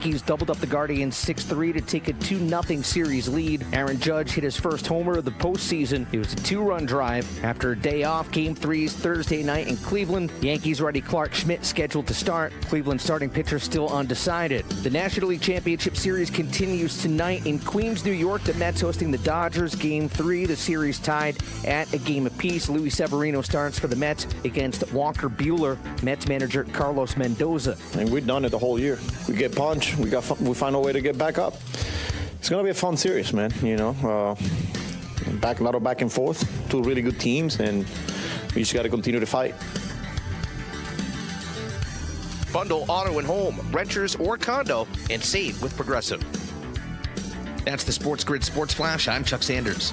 Yankees doubled up the Guardians 6-3 to take a 2-0 series lead. Aaron Judge hit his first homer of the postseason. It was a 2-run drive. After a day off, Game 3's Thursday night in Cleveland. Yankees righty Clark Schmidt scheduled to start. Cleveland starting pitcher still undecided. The National League Championship Series continues tonight in Queens, New York. The Mets hosting the Dodgers. Game 3, the series tied at a game apiece. Luis Severino starts for the Mets against Walker Buehler. Mets manager Carlos Mendoza. And we've done it the whole year. We get punched. We find a way to get back up. It's going to be a fun series, man. You know, a lot of back and forth. Two really good teams, and we just got to continue to fight. Bundle auto and home, renters or condo, and save with Progressive. That's the SportsGrid Sports Flash. I'm Chuck Sanders.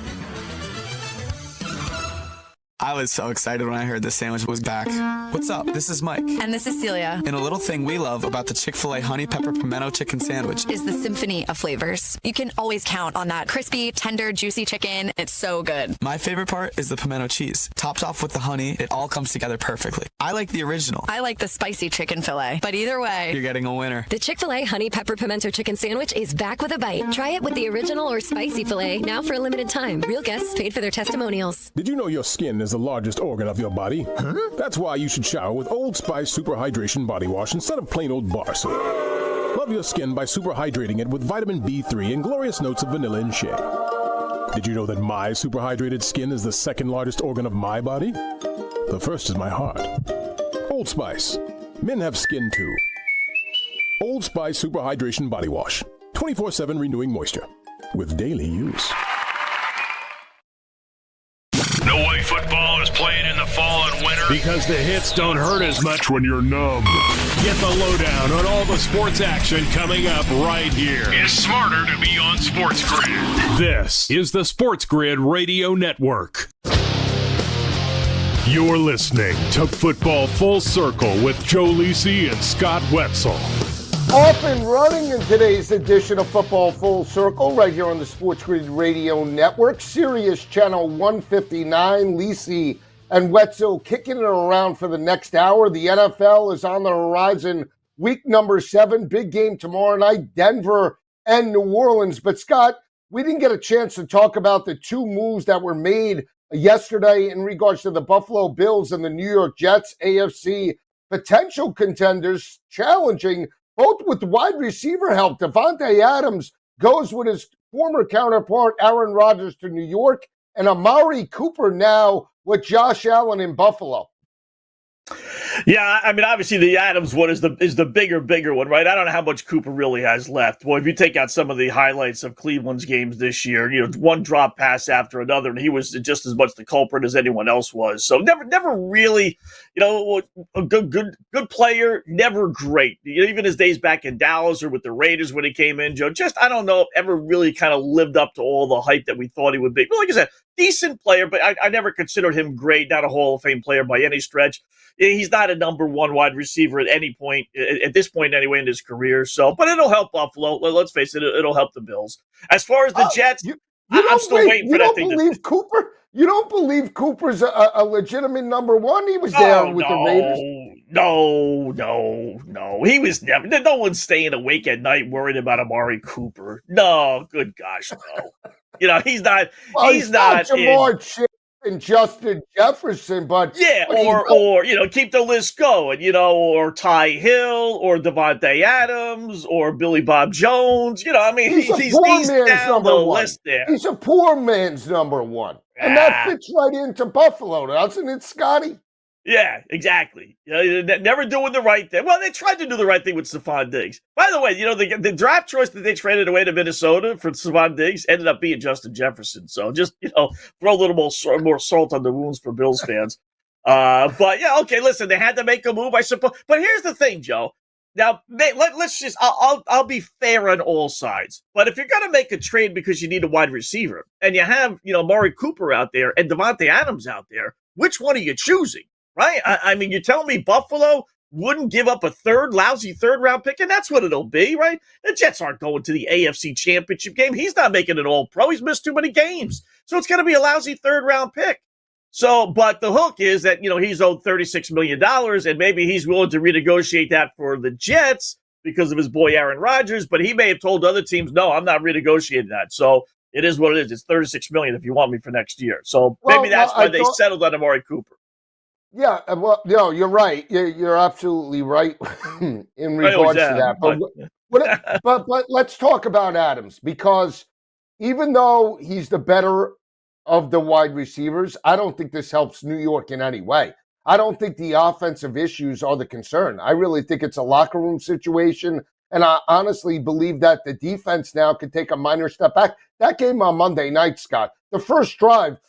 I was so excited when I heard this sandwich was back. What's up? This is Mike. And this is Celia. And a little thing we love about the Chick-fil-A Honey Pepper Pimento Chicken Sandwich is the symphony of flavors. You can always count on that crispy, tender, juicy chicken. It's so good. My favorite part is the pimento cheese. Topped off with the honey, it all comes together perfectly. I like the original. I like the spicy chicken fillet. But either way, you're getting a winner. The Chick-fil-A Honey Pepper Pimento Chicken Sandwich is back with a bite. Try it with the original or spicy filet now for a limited time. Real guests paid for their testimonials. Did you know your skin is the largest organ of your body? Huh? That's why you should shower with Old Spice Super Hydration Body Wash instead of plain old bar soap. Love your skin by super hydrating it with vitamin B3 and glorious notes of vanilla and shea. Did you know that my super hydrated skin is the second largest organ of my body? The first is my heart. Old Spice. Men have skin too. Old Spice Super Hydration Body Wash. 24/7 renewing moisture. With daily use. No way football is played in the fall and winter. Because the hits don't hurt as much when you're numb. Get the lowdown on all the sports action coming up right here. It's smarter to be on SportsGrid. This is the SportsGrid Radio Network. You're listening to Football Full Circle with Joe Lisi and Scott Wetzel. Off and running in today's edition of Football Full Circle, right here on the SportsGrid Radio Network, Sirius Channel 159, Lisi and Wetzel kicking it around for the next hour. The NFL is on the horizon, week number 7, big game tomorrow night, Denver and New Orleans. But Scott, we didn't get a chance to talk about the two moves that were made yesterday in regards to the Buffalo Bills and the New York Jets, AFC potential contenders challenging both with wide receiver help. Davante Adams goes with his former counterpart, Aaron Rodgers, to New York, and Amari Cooper now with Josh Allen in Buffalo. Yeah, I mean, obviously the Adams one is the bigger one, right? I don't know how much Cooper really has left. Well, if you take out some of the highlights of Cleveland's games this year, you know, one drop pass after another, and he was just as much the culprit as anyone else was. So never really, you know, a good player, never great. You know, even his days back in Dallas or with the Raiders when he came in, Joe, just I don't know, ever really kind of lived up to all the hype that we thought he would be. But like I said, decent player, but I never considered him great, not a Hall of Fame player by any stretch. He's not a number one wide receiver at any point, at this point anyway in his career. So, but it'll help Buffalo. Let's face it, it'll help the Bills. As far as the Jets, I'm still waiting for that thing to... Cooper? You don't believe Cooper's a legitimate number one? He was there with the Raiders. No. He was never. No one's staying awake at night worried about Amari Cooper. No, good gosh, no. You know, he's not. Well, he's not Jamar Chase and Justin Jefferson, but or you know, keep the list going. You know, or Ty Hill, or Davante Adams, or Billy Bob Jones. You know, I mean, he's down the list there. He's a poor man's number one, and that fits right into Buffalo, doesn't it, Scotty? Yeah, exactly. You know, never doing the right thing. Well, they tried to do the right thing with Stephon Diggs. By the way, you know, the draft choice that they traded away to Minnesota for Stephon Diggs ended up being Justin Jefferson. So just, you know, throw a little more salt on the wounds for Bills fans. But yeah, okay, listen, they had to make a move, I suppose. But here's the thing, Joe. Now, let's just, I'll be fair on all sides. But if you're going to make a trade because you need a wide receiver and you have, you know, Amari Cooper out there and Davante Adams out there, which one are you choosing? Right? I mean, you're telling me Buffalo wouldn't give up a lousy third-round pick, and that's what it'll be, right? The Jets aren't going to the AFC Championship game. He's not making an all-pro. He's missed too many games. So it's going to be a lousy third-round pick. So, but the hook is that, you know, he's owed $36 million, and maybe he's willing to renegotiate that for the Jets because of his boy Aaron Rodgers, but he may have told other teams, no, I'm not renegotiating that. So it is what it is. It's $36 million if you want me for next year. So maybe that's why they settled on Amari Cooper. Yeah, well, no, you're right. You're absolutely right in regards to that. But let's talk about Adams, because even though he's the better of the wide receivers, I don't think this helps New York in any way. I don't think the offensive issues are the concern. I really think it's a locker room situation, and I honestly believe that the defense now could take a minor step back. That game on Monday night, Scott, the first drive,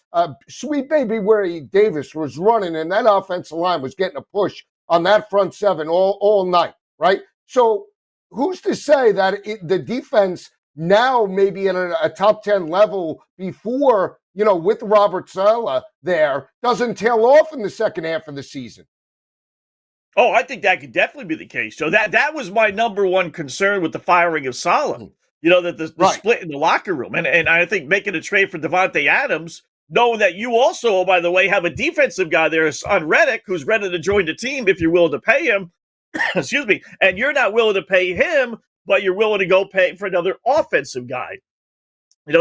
sweet baby Wary Davis was running, and that offensive line was getting a push on that front seven all night, right? So who's to say that the defense now maybe at a top 10 level before, with Robert Saleh there, doesn't tail off in the second half of the season? Oh, I think that could definitely be the case. So that was my number one concern with the firing of Saleh. That the split in the locker room. And I think making a trade for Devontae Adams, knowing that you also, by the way, have a defensive guy there on Reddick who's ready to join the team if you're willing to pay him. Excuse me. And you're not willing to pay him, but you're willing to go pay for another offensive guy.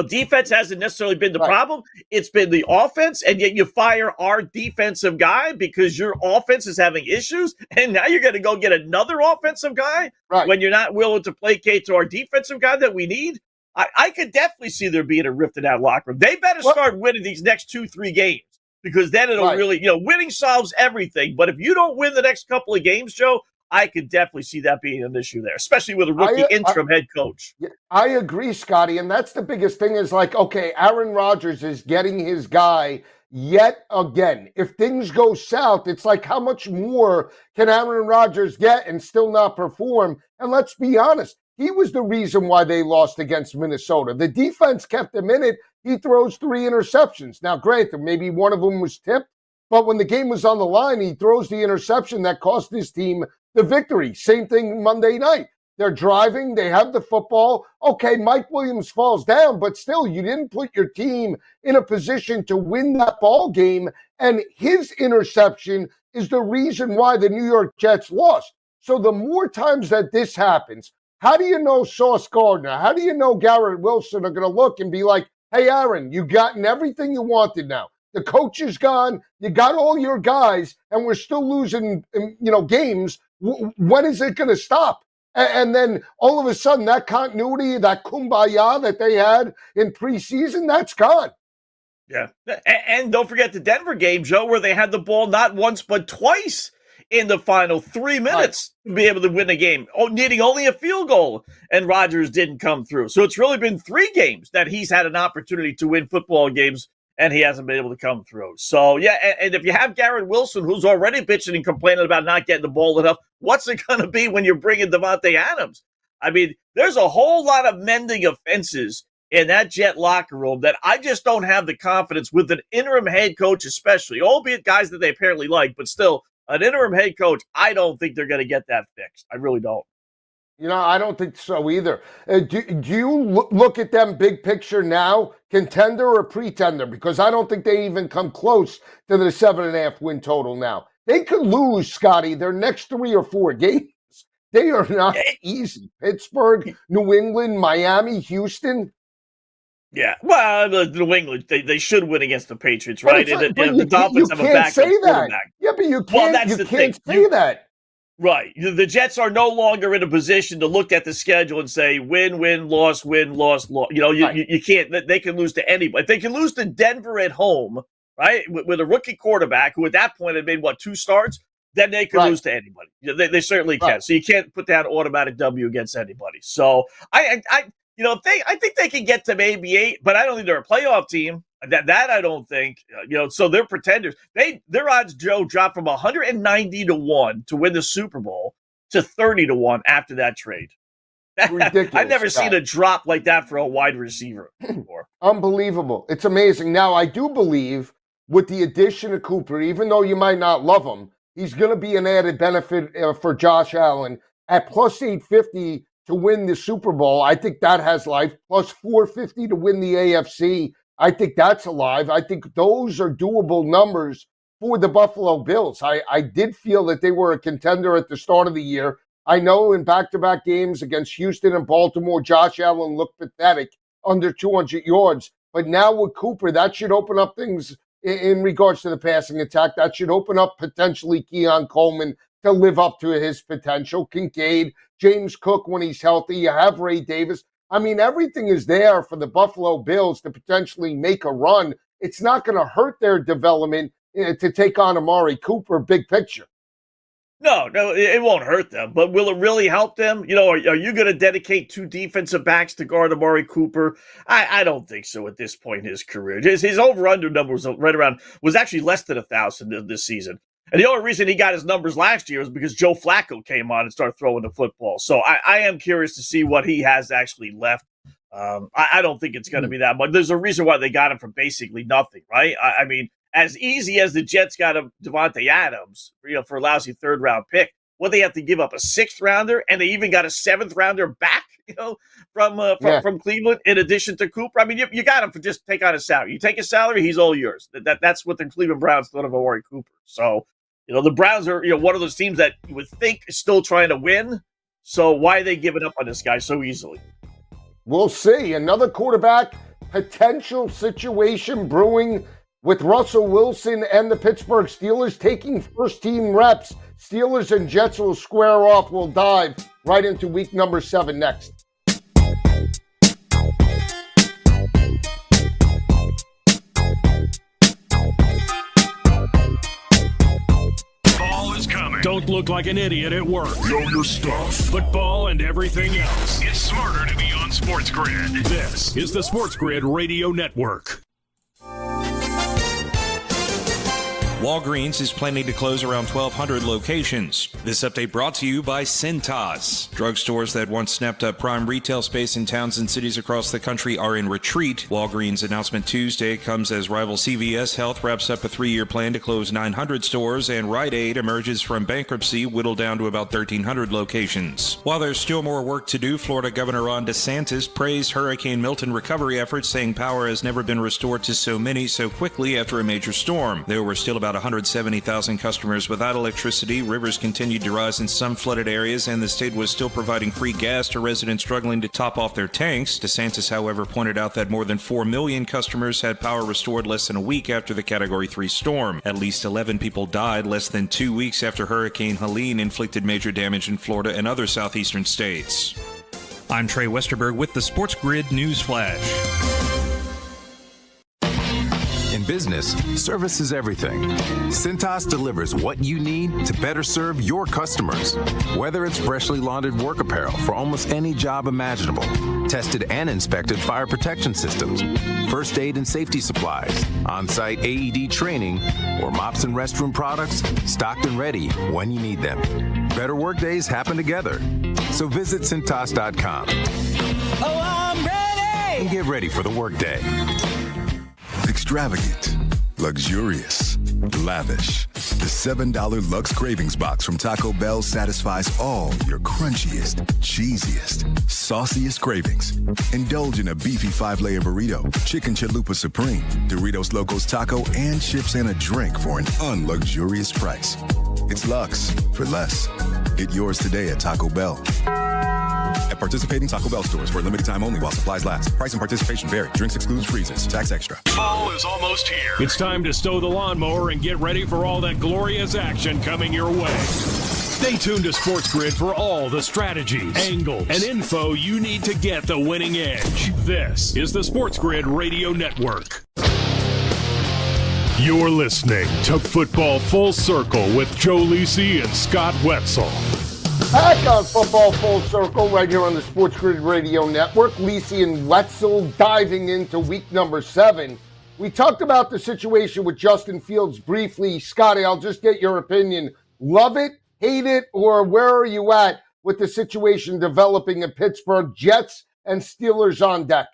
Defense hasn't necessarily been the problem. It's been the offense, and yet you fire our defensive guy because your offense is having issues, and now you're going to go get another offensive guy when you're not willing to placate to our defensive guy that we need. I could definitely see there being a rift in that locker room. They better start winning these next 2-3 games, because then it'll really, winning solves everything. But if you don't win the next couple of games, Joe, I could definitely see that being an issue there, especially with a rookie interim head coach. I agree, Scotty. And that's the biggest thing is okay, Aaron Rodgers is getting his guy yet again. If things go south, it's like, how much more can Aaron Rodgers get and still not perform? And let's be honest, he was the reason why they lost against Minnesota. The defense kept him in it. He throws 3 interceptions. Now, granted, maybe one of them was tipped, but when the game was on the line, he throws the interception that cost his team the victory. Same thing Monday night. They're driving. They have the football. Okay, Mike Williams falls down, but still, you didn't put your team in a position to win that ball game. And his interception is the reason why the New York Jets lost. So the more times that this happens, how do you know Sauce Gardner? How do you know Garrett Wilson are going to look and be like, hey, Aaron, you've gotten everything you wanted now. The coach is gone. You got all your guys, and we're still losing, games. When is it going to stop? And then all of a sudden, that continuity, that kumbaya that they had in preseason, that's gone. Yeah. And don't forget the Denver game, Joe, where they had the ball not once but twice in the final 3 minutes to be able to win the game, needing only a field goal, and Rodgers didn't come through. So it's really been 3 games that he's had an opportunity to win football games, and he hasn't been able to come through. So, yeah, and if you have Garrett Wilson, who's already bitching and complaining about not getting the ball enough, what's it going to be when you're bringing Devontae Adams? I mean, there's a whole lot of mending of fences in that Jet locker room that I just don't have the confidence with an interim head coach especially, albeit guys that they apparently like, but still, an interim head coach, I don't think they're going to get that fixed. I really don't. I don't think so either. Do you look at them big picture now, contender or pretender? Because I don't think they even come close to the 7.5 win total now. They could lose, Scotty, their next 3 or 4 games. They are not easy. Pittsburgh, New England, Miami, Houston. Yeah, well, New England, they should win against the Patriots, right? And the Dolphins have a backup quarterback. Yeah, but you can't say that. Right. The Jets are no longer in a position to look at the schedule and say win, loss, win, loss, loss. You can't. They can lose to anybody. If they can lose to Denver at home, right, with a rookie quarterback who at that point had made, 2 starts, then they can lose to anybody. They certainly can. So you can't put that automatic W against anybody. So I think they can get to maybe 8, but I don't think they're a playoff team. That I don't think, so they're pretenders. Their odds, Joe, dropped from 190-1 to win the Super Bowl to 30-1 after that trade. Ridiculous. I've never seen a drop like that for a wide receiver before. Unbelievable. It's amazing. Now, I do believe with the addition of Cooper, even though you might not love him, he's going to be an added benefit for Josh Allen at plus 850 to win the Super Bowl. I think that has life. Plus 450 to win the AFC. I think that's alive. I think those are doable numbers for the Buffalo Bills. I did feel that they were a contender at the start of the year. I know in back-to-back games against Houston and Baltimore, Josh Allen looked pathetic, under 200 yards. But now with Cooper, that should open up things in regards to the passing attack. That should open up potentially Keon Coleman to live up to his potential. Kincaid, James Cook when he's healthy. You have Ray Davis. I mean, everything is there for the Buffalo Bills to potentially make a run. It's not going to hurt their development to take on Amari Cooper, big picture. No, it won't hurt them. But will it really help them? You know, are you going to dedicate 2 defensive backs to guard Amari Cooper? I don't think so at this point in his career. His over-under number was actually less than 1,000 this season. And the only reason he got his numbers last year was because Joe Flacco came on and started throwing the football. So I am curious to see what he has actually left. I don't think it's going to be that much. There's a reason why they got him for basically nothing, right? I mean, as easy as the Jets got Devontae Adams, for a lousy 3rd-round pick, what they have to give up a 6th rounder, and they even got a 7th rounder back, from Cleveland in addition to Cooper. I mean, you got him for just take on his salary. You take his salary, he's all yours. That's what the Cleveland Browns thought of Amari Cooper. So, the Browns are one of those teams that you would think is still trying to win. So why are they giving up on this guy so easily? We'll see. Another quarterback potential situation brewing with Russell Wilson and the Pittsburgh Steelers taking first-team reps. Steelers and Jets will square off. We'll dive right into week number 7 next. Ball is coming. Don't look like an idiot at work. Know your stuff. Football and everything else. It's smarter to be on SportsGrid. This is the SportsGrid Radio Network. Walgreens is planning to close around 1,200 locations. This update brought to you by Cintas. Drugstores that once snapped up prime retail space in towns and cities across the country are in retreat. Walgreens' announcement Tuesday comes as rival CVS Health wraps up a 3-year plan to close 900 stores, and Rite Aid emerges from bankruptcy, whittled down to about 1,300 locations. While there's still more work to do, Florida Governor Ron DeSantis praised Hurricane Milton recovery efforts, saying power has never been restored to so many so quickly after a major storm. There were still about 170,000 customers without electricity. Rivers continued to rise in some flooded areas, and the state was still providing free gas to residents struggling to top off their tanks. DeSantis, however, pointed out that more than 4 million customers had power restored less than a week after the Category 3 storm. At least 11 people died less than 2 weeks after Hurricane Helene inflicted major damage in Florida and other southeastern states. I'm Trey Westerberg with the SportsGrid News Flash. In business, service is everything. Cintas delivers what you need to better serve your customers. Whether it's freshly laundered work apparel for almost any job imaginable, tested and inspected fire protection systems, first aid and safety supplies, on-site AED training, or mops and restroom products, stocked and ready when you need them. Better work days happen together. So visit Cintas.com. Oh, I'm ready! And get ready for the workday. Extravagant, luxurious, lavish. The $7 Lux Cravings Box from Taco Bell satisfies all your crunchiest, cheesiest, sauciest cravings. Indulge in a beefy 5-layer burrito, chicken chalupa supreme, Doritos Locos Taco, and chips and a drink for an unluxurious price. It's Lux for less. Get yours today at Taco Bell. At participating Taco Bell stores for a limited time only while supplies last. Price and participation vary. Drinks excludes freezes. Tax extra. Fall is almost here. It's time to stow the lawnmower and get ready for all that glorious action coming your way. Stay tuned to SportsGrid for all the strategies, angles, and info you need to get the winning edge. This is the SportsGrid Radio Network. You're listening to Football Full Circle with Joe Lisi and Scott Wetzel. Back on Football Full Circle right here on the SportsGrid Radio Network. Lisi and Wetzel diving into week number 7. We talked about the situation with Justin Fields briefly. Scotty, I'll just get your opinion. Love it, hate it, or where are you at with the situation developing in Pittsburgh? Jets and Steelers on deck.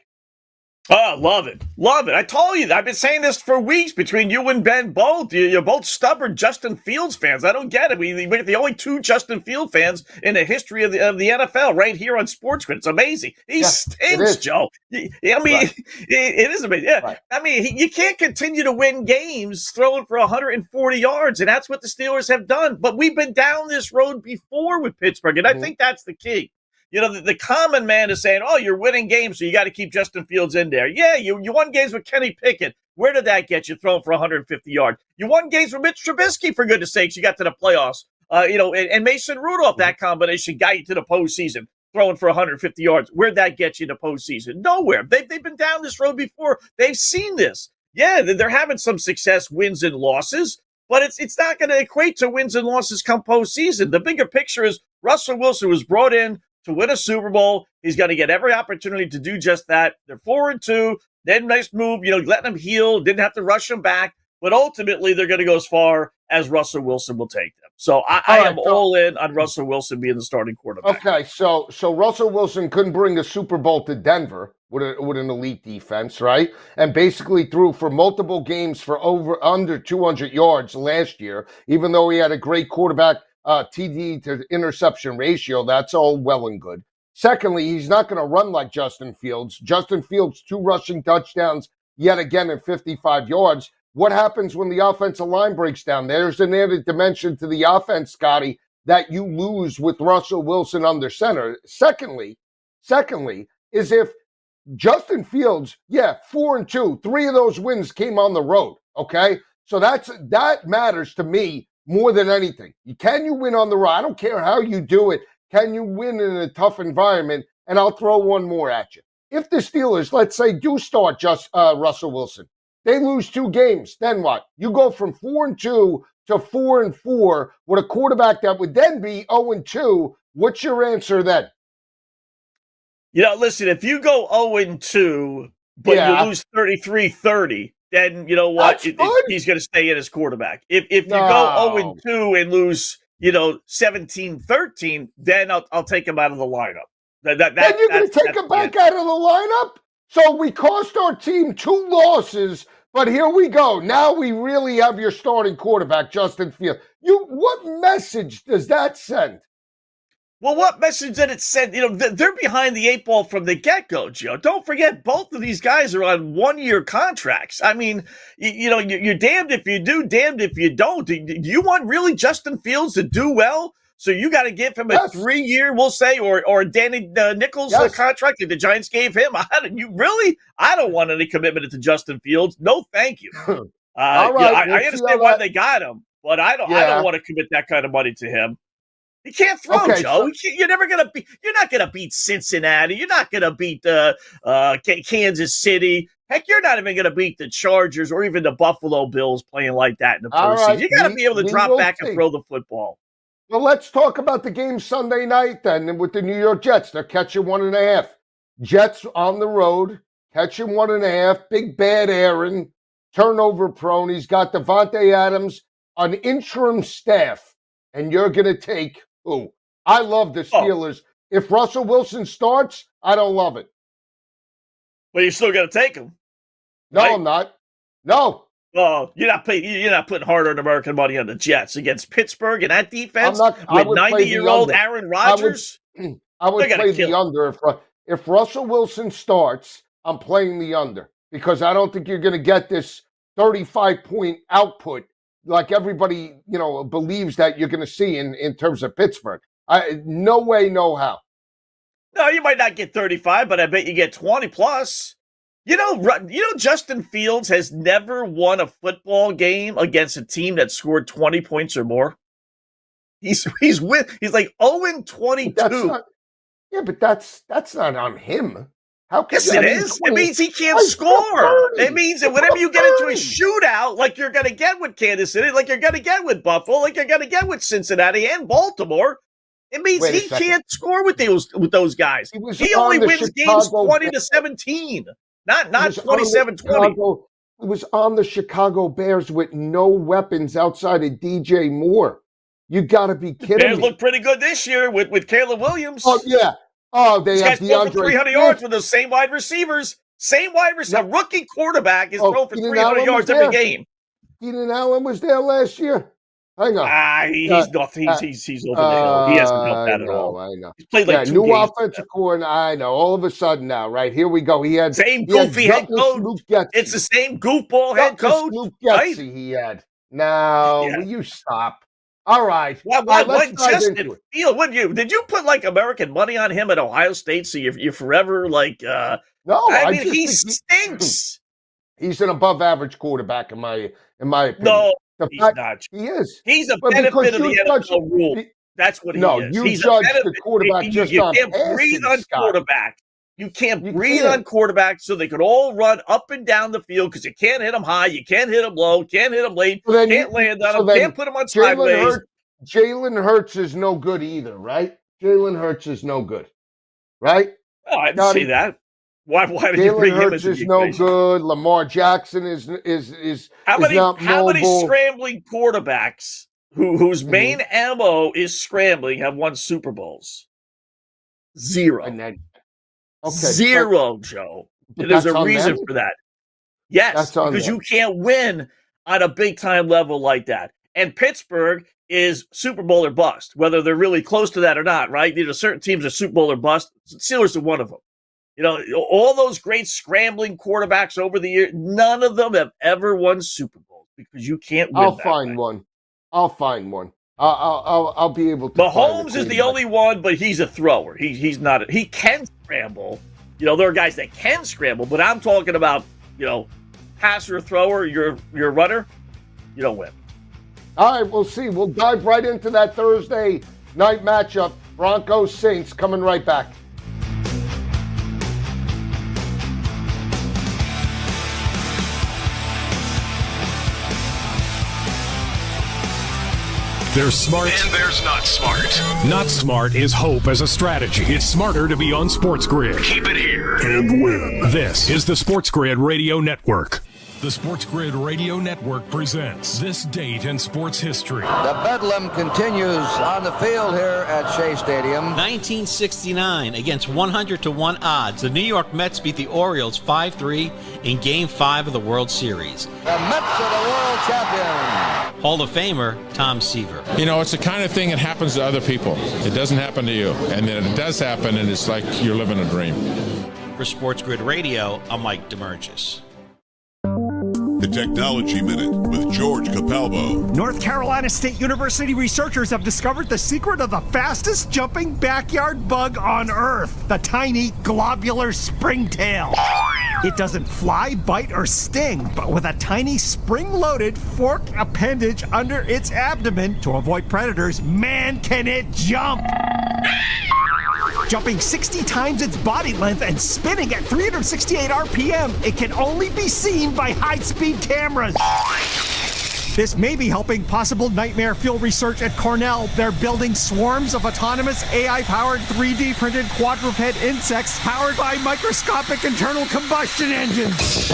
Oh, love it. Love it. I told you, I've been saying this for weeks between you and Ben both. You're both stubborn Justin Fields fans. I don't get it. We're the only two Justin Fields fans in the history of the NFL right here on SportsGrid. It's amazing. He stinks, Joe. I mean, Right. it is amazing. Yeah. Right. I mean, you can't continue to win games throwing for 140 yards, and that's what the Steelers have done. But we've been down this road before with Pittsburgh, and I think that's the key. You know, the common man is saying, oh, you're winning games, so you got to keep Justin Fields in there. Yeah, you won games with Kenny Pickett. Where did that get you? Throwing for 150 yards. You won games with Mitch Trubisky, for goodness sakes. You got to the playoffs. And Mason Rudolph, that combination got you to the postseason, throwing for 150 yards. Where'd that get you in the postseason? Nowhere. They've been down this road before. They've seen this. Yeah, they're having some success, wins and losses, but it's not going to equate to wins and losses come postseason. The bigger picture is Russell Wilson was brought in to win a Super Bowl. He's going to get every opportunity to do just that. They're 4-2. Then nice move, letting him heal. Didn't have to rush him back. But ultimately, they're going to go as far as Russell Wilson will take them. So I am all in on Russell Wilson being the starting quarterback. Okay, so Russell Wilson couldn't bring a Super Bowl to Denver with an elite defense, right? And basically threw for multiple games for under 200 yards last year, even though he had a great quarterback TD to interception ratio. That's all well and good. Secondly, he's not going to run like Justin Fields. Justin Fields, 2 rushing touchdowns yet again at 55 yards. What happens when the offensive line breaks down? There's an added dimension to the offense, Scotty, that you lose with Russell Wilson under center. Secondly, is if Justin Fields, 4-2, 3 of those wins came on the road, okay? So that matters to me more than anything. Can you win on the road? I don't care how you do it. Can you win in a tough environment? And I'll throw one more at you. If the Steelers, let's say, do start Russell Wilson, they lose 2 games, then what? You go from 4-2 to 4-4 with a quarterback that would then be 0-2. What's your answer then? Listen, if you go 0-2, but you lose 33-30, then you know what? He's going to stay in as quarterback. If you go 0-2 and lose, 17-13, then I'll take him out of the lineup. Then you're going to take him back out of the lineup? So we cost our team 2 losses, but here we go. Now we really have your starting quarterback, Justin Fields. What message does that send? Well, what message did it send? They're behind the 8 ball from the get-go, Joe. Don't forget, both of these guys are on 1-year contracts. I mean, you're damned if you do, damned if you don't. Do you want really Justin Fields to do well? So you got to give him a 3-year, we'll say, or Danny Nichols contract that the Giants gave him. I don't want any commitment to Justin Fields. No, thank you. All right, I understand why they got him, but I don't want to commit that kind of money to him. He can't throw, Joe. You're never gonna beat. You're not gonna beat Cincinnati. You're not gonna beat Kansas City. Heck, you're not even gonna beat the Chargers or even the Buffalo Bills playing like that in the postseason. Right, you got to be able to drop back and throw the football. Well, let's talk about the game Sunday night then with the New York Jets. They're catching 1.5. Jets on the road, catching 1.5. Big bad Aaron, turnover prone. He's got Devontae Adams on interim staff, and you're gonna take who? I love the Steelers. If Russell Wilson starts, I don't love it. Well, you're still going to take him. No, right? I'm not. No. Oh, you're not putting hard-earned American money on the Jets against Pittsburgh and that defense with 90-year-old Aaron Rodgers. I would play the under. If Russell Wilson starts, I'm playing the under because I don't think you're going to get this 35-point output like everybody, believes that you're going to see in terms of Pittsburgh. No way, no how. No, you might not get 35, but I bet you get 20 plus. Justin Fields has never won a football game against a team that scored 20 points or more. He's like 0-22. But that's not on him. Yes, it is. It means he can't score. It means that whenever you get into a shootout, like you're going to get with Kansas City, like you're going to get with Buffalo, like you're going to get with Cincinnati and Baltimore, it means he can't score with those guys. He only wins games 20-17, not 27-20. He was on the Chicago Bears with no weapons outside of DJ Moore. You got to be kidding me. Bears look pretty good this year with Caleb Williams. Oh, yeah. Oh, they have DeAndre 300 yards with those same wide receivers. Same wide receiver. A rookie quarterback is throwing for Keenan 300 Allen yards was every there? game. Keenan Allen was there last year. Hang on. He's nothing. He's over the hill. He hasn't helped that at all. I know. He's played like 2 new games. offensive coordinator. I know. All of a sudden now, right? Here we go. He had Same goofy head coach. It's the same goofball head coach. Right? He had. Now, will you stop? All right. What Justin Field? Did you put like American money on him at Ohio State? So you're forever like. No, I mean he stinks. He's an above-average quarterback in my opinion. No, he's not. He is. He's a benefit of the NFL rule. That's what he is. You He's judge the quarterback just on passing. You can't breathe on quarterback. You can't breathe on quarterback, so they could all run up and down the field because you can't hit them high, you can't hit them low, can't hit them late, can't land on them, can't put them on sideways. Jalen Hurts is no good either, right? Jalen Hurts is no good, right? Oh, I didn't say that. Why did you bring him as Jalen Hurts is no good. Lamar Jackson is how many mobile. Scrambling quarterbacks whose main ammo is scrambling have won Super Bowls? 0. Okay, 0, Joe. There's a reason for that. Yes, because you can't win on a big-time level like that. And Pittsburgh is Super Bowl or bust, whether they're really close to that or not, right? Certain teams are Super Bowl or bust. Steelers are one of them. All those great scrambling quarterbacks over the years, none of them have ever won Super Bowls because you can't win. I'll find one. I'll be able to. Mahomes is the only one, but he's a thrower. He's not. He can scramble. There are guys that can scramble, but I'm talking about passer, thrower. You're a runner. You don't win. All right, we'll see. We'll dive right into that Thursday night matchup. Broncos Saints coming right back. There's smart. And there's not smart. Not smart is hope as a strategy. It's smarter to be on SportsGrid. Keep it here. And win. This is the SportsGrid Radio Network. The SportsGrid Radio Network presents This Date in Sports History. The bedlam continues on the field here at Shea Stadium. 1969, against 100-1 odds, the New York Mets beat the Orioles 5-3 in Game 5 of the World Series. The Mets are the world champions. Hall of Famer Tom Seaver. It's the kind of thing that happens to other people. It doesn't happen to you. And then it does happen, and it's like you're living a dream. For SportsGrid Radio, I'm Mike DeMurgis. The Technology Minute with George Capalbo. North Carolina State University researchers have discovered the secret of the fastest jumping backyard bug on Earth, the tiny globular springtail. It doesn't fly, bite, or sting, but with a tiny spring-loaded forked appendage under its abdomen to avoid predators, man, can it jump! Jumping 60 times its body length and spinning at 368 RPM, it can only be seen by high-speed cameras. This may be helping possible nightmare fuel research at Cornell. They're building swarms of autonomous AI-powered 3D printed quadruped insects powered by microscopic internal combustion engines.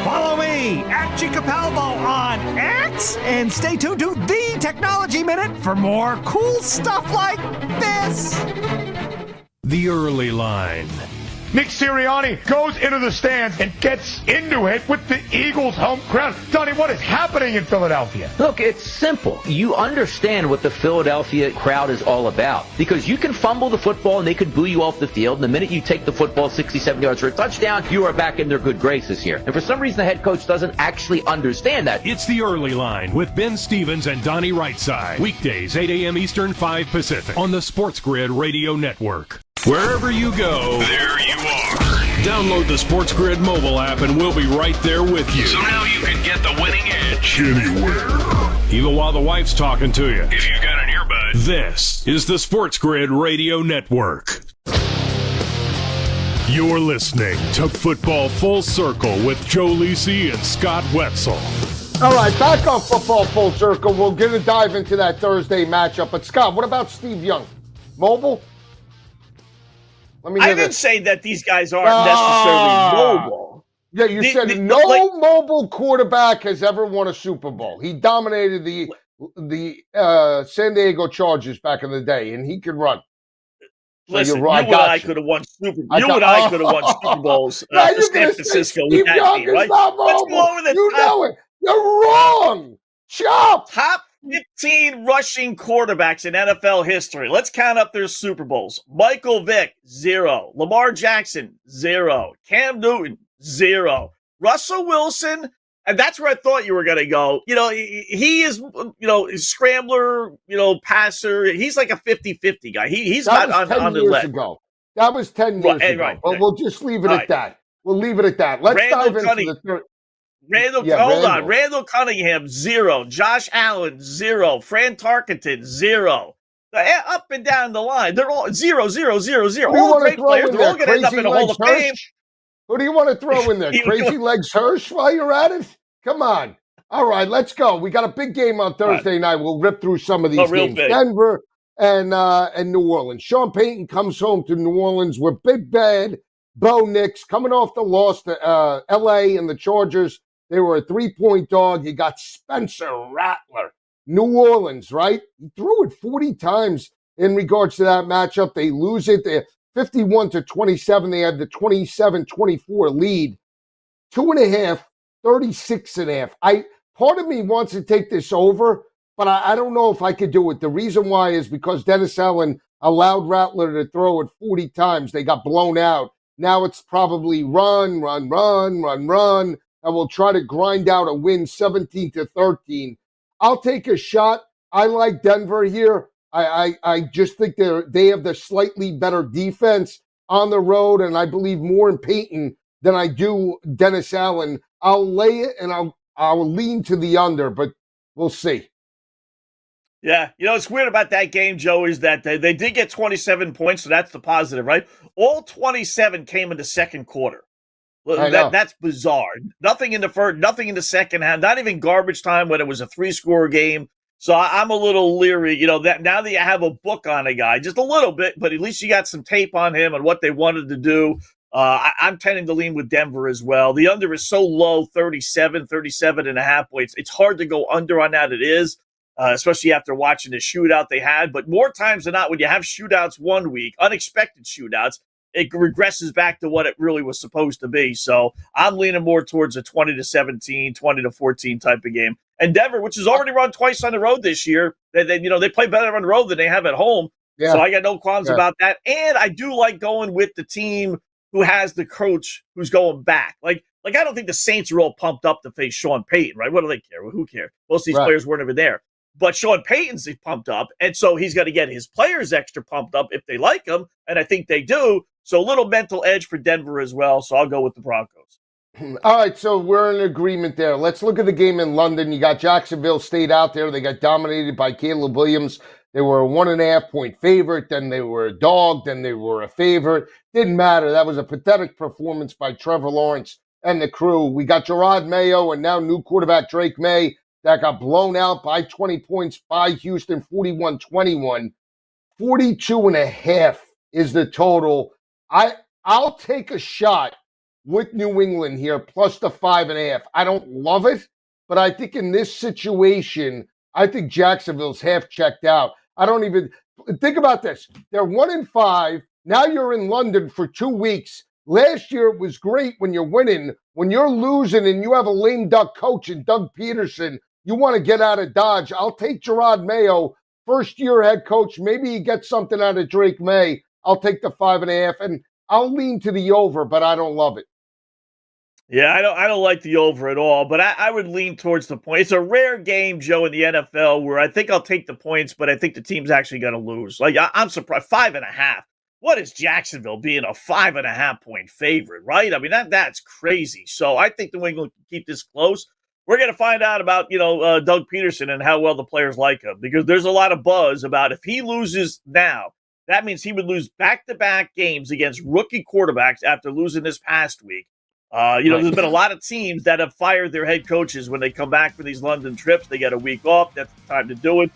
Follow me at Capalbo on X and stay tuned to the Technology Minute for more cool stuff like this. The early line. Nick Sirianni goes into the stands and gets into it with the Eagles home crowd. Donnie, what is happening in Philadelphia? Look, it's simple. You understand what the Philadelphia crowd is all about because you can fumble the football and they could boo you off the field. And the minute you take the football 67 yards for a touchdown, you are back in their good graces here. And for some reason, the head coach doesn't actually understand that. It's the early line with Ben Stevens and Donnie Rightside. Weekdays, 8 a.m. Eastern, 5 Pacific on the SportsGrid Radio Network. Wherever you go, there you are. Download the SportsGrid mobile app and we'll be right there with you. So now you can get the winning edge anywhere. Even while the wife's talking to you. If you got an earbud. This is the SportsGrid Radio Network. You're listening to Football Full Circle with Joe Lisi and Scott Wetzel. All right, back on Football Full Circle. We'll get a dive into that Thursday matchup. But Scott, what about Steve Young? Mobile? I didn't say that these guys aren't necessarily mobile. Yeah, you said no mobile quarterback has ever won a Super Bowl. He dominated the the San Diego Chargers back in the day, and he could run. So Listen, you're right. you and I could have won Super Bowls for San Francisco with that team, right? Let's go over the You know it. You're wrong. Chop. Top 15 rushing quarterbacks in NFL history. Let's count up their Super Bowls. Michael Vick, 0. Lamar Jackson, 0. Cam Newton, 0. Russell Wilson, and that's where I thought you were going to go. He is, scrambler, passer. He's like a 50-50 guy. He's not on the list. That was 10 years ago. Right. But we'll just leave it at that. We'll leave it at that. Let's dive into the third. Randall Cunningham, 0. Josh Allen, 0. Fran Tarkenton, 0. Up and down the line, they're all 0, 0, 0, 0. All great players. They're all going to end up in the Hall of Fame. Who do you want to throw in there? Crazy Legs Hirsch while you're at it? Come on. All right, let's go. We got a big game on Thursday night. We'll rip through some of these games. Big. Denver and New Orleans. Sean Payton comes home to New Orleans with Big Bad Bo Nix coming off the loss to L.A. and the Chargers. They were a 3-point dog. You got Spencer Rattler. New Orleans, right? He threw it 40 times in regards to that matchup. They lose it. They're 51-27. They had the 27-24 lead. 2.5, 36.5. Part of me wants to take this over, but I don't know if I could do it. The reason why is because Dennis Allen allowed Rattler to throw it 40 times. They got blown out. Now it's probably run, and we'll try to grind out a win 17-13. I'll take a shot. I like Denver here. I just think they have the slightly better defense on the road, and I believe more in Peyton than I do Dennis Allen. I'll lay it, and I'll lean to the under, but we'll see. Yeah, what's weird about that game, Joe, is that they did get 27 points, so that's the positive, right? All 27 came in the second quarter. That's bizarre. Nothing in the first, nothing in the second half, not even garbage time when it was a 3-score game. So I'm a little leery, that now that you have a book on a guy, just a little bit, but at least you got some tape on him and what they wanted to do. I'm tending to lean with Denver as well. The under is so low, 37.5 points. It's hard to go under on that. It is, especially after watching the shootout they had. But more times than not, when you have shootouts one week, unexpected shootouts, it regresses back to what it really was supposed to be. So I'm leaning more towards a 20-17, 20-14 type of game. And Denver, which has already run twice on the road this year, they play better on the road than they have at home. Yeah. So I got no qualms about that. And I do like going with the team who has the coach who's going back. Like I don't think the Saints are all pumped up to face Sean Payton, right? What do they care? Well, who cares? Most of these players weren't ever there. But Sean Payton's pumped up, and so he's got to get his players extra pumped up if they like him, and I think they do. So a little mental edge for Denver as well, so I'll go with the Broncos. All right, so we're in agreement there. Let's look at the game in London. You got Jacksonville State out there. They got dominated by Caleb Williams. They were a 1.5-point favorite, then they were a dog, then they were a favorite. Didn't matter. That was a pathetic performance by Trevor Lawrence and the crew. We got Gerard Mayo and now new quarterback Drake May that got blown out by 20 points by Houston, 41-21. 42.5 is the total. I'll take a shot with New England here, plus the 5.5. I don't love it, but I think in this situation, I think Jacksonville's half checked out. I don't even think about this. They're 1-5. Now you're in London for 2 weeks. Last year it was great when you're winning. When you're losing and you have a lame duck coach and Doug Peterson, you want to get out of Dodge. I'll take Gerard Mayo, first-year head coach. Maybe he gets something out of Drake May. I'll take the 5.5, and I'll lean to the over, but I don't love it. Yeah, I don't like the over at all, but I would lean towards the point. It's a rare game, Joe, in the NFL where I think I'll take the points, but I think the team's actually going to lose. Like, I'm surprised. 5.5. What is Jacksonville being a 5.5-point favorite, right? I mean, that's crazy. So I think New England can keep this close. We're going to find out about, Doug Peterson and how well the players like him, because there's a lot of buzz about if he loses now, that means he would lose back-to-back games against rookie quarterbacks after losing this past week. There's been a lot of teams that have fired their head coaches when they come back for these London trips. They get a week off. That's the time to do it.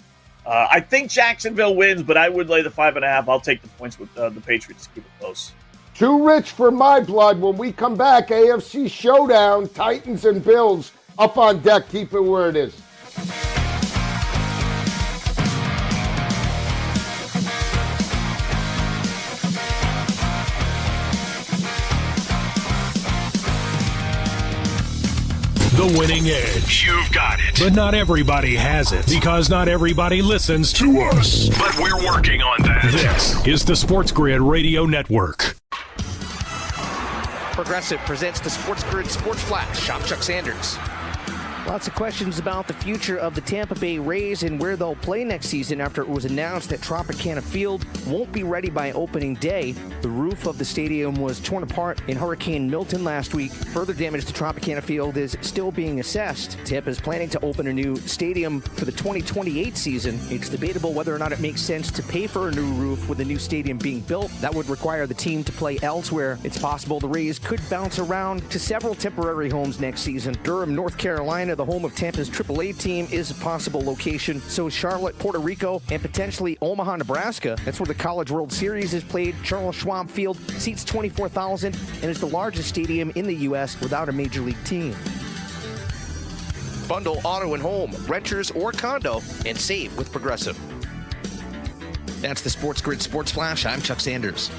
I think Jacksonville wins, but I would lay the 5.5. I'll take the points with the Patriots to keep it close. Too rich for my blood. When we come back, AFC Showdown, Titans and Bills up on deck. Keep it where it is. the winning edge. You've got it. But not everybody has it, because not everybody listens to us. But we're working on that. This is the SportsGrid Radio Network. Progressive presents the SportsGrid Sports Flash. I'm Chuck Sanders. Lots of questions about the future of the Tampa Bay Rays and where they'll play next season after it was announced that Tropicana Field won't be ready by opening day. The roof of the stadium was torn apart in Hurricane Milton last week. Further damage to Tropicana Field is still being assessed. Tampa is planning to open a new stadium for the 2028 season. It's debatable whether or not it makes sense to pay for a new roof with a new stadium being built. That would require the team to play elsewhere. It's possible the Rays could bounce around to several temporary homes next season. Durham, North Carolina, the home of Tampa's AAA team, is a possible location. So Charlotte, Puerto Rico, and potentially Omaha, Nebraska. That's where the College World Series is played. Charles Schwab Field seats 24,000 and is the largest stadium in the U.S. without a major league team. Bundle auto and home, renters or condo, and save with Progressive. That's the SportsGrid Sports Flash. I'm Chuck Sanders.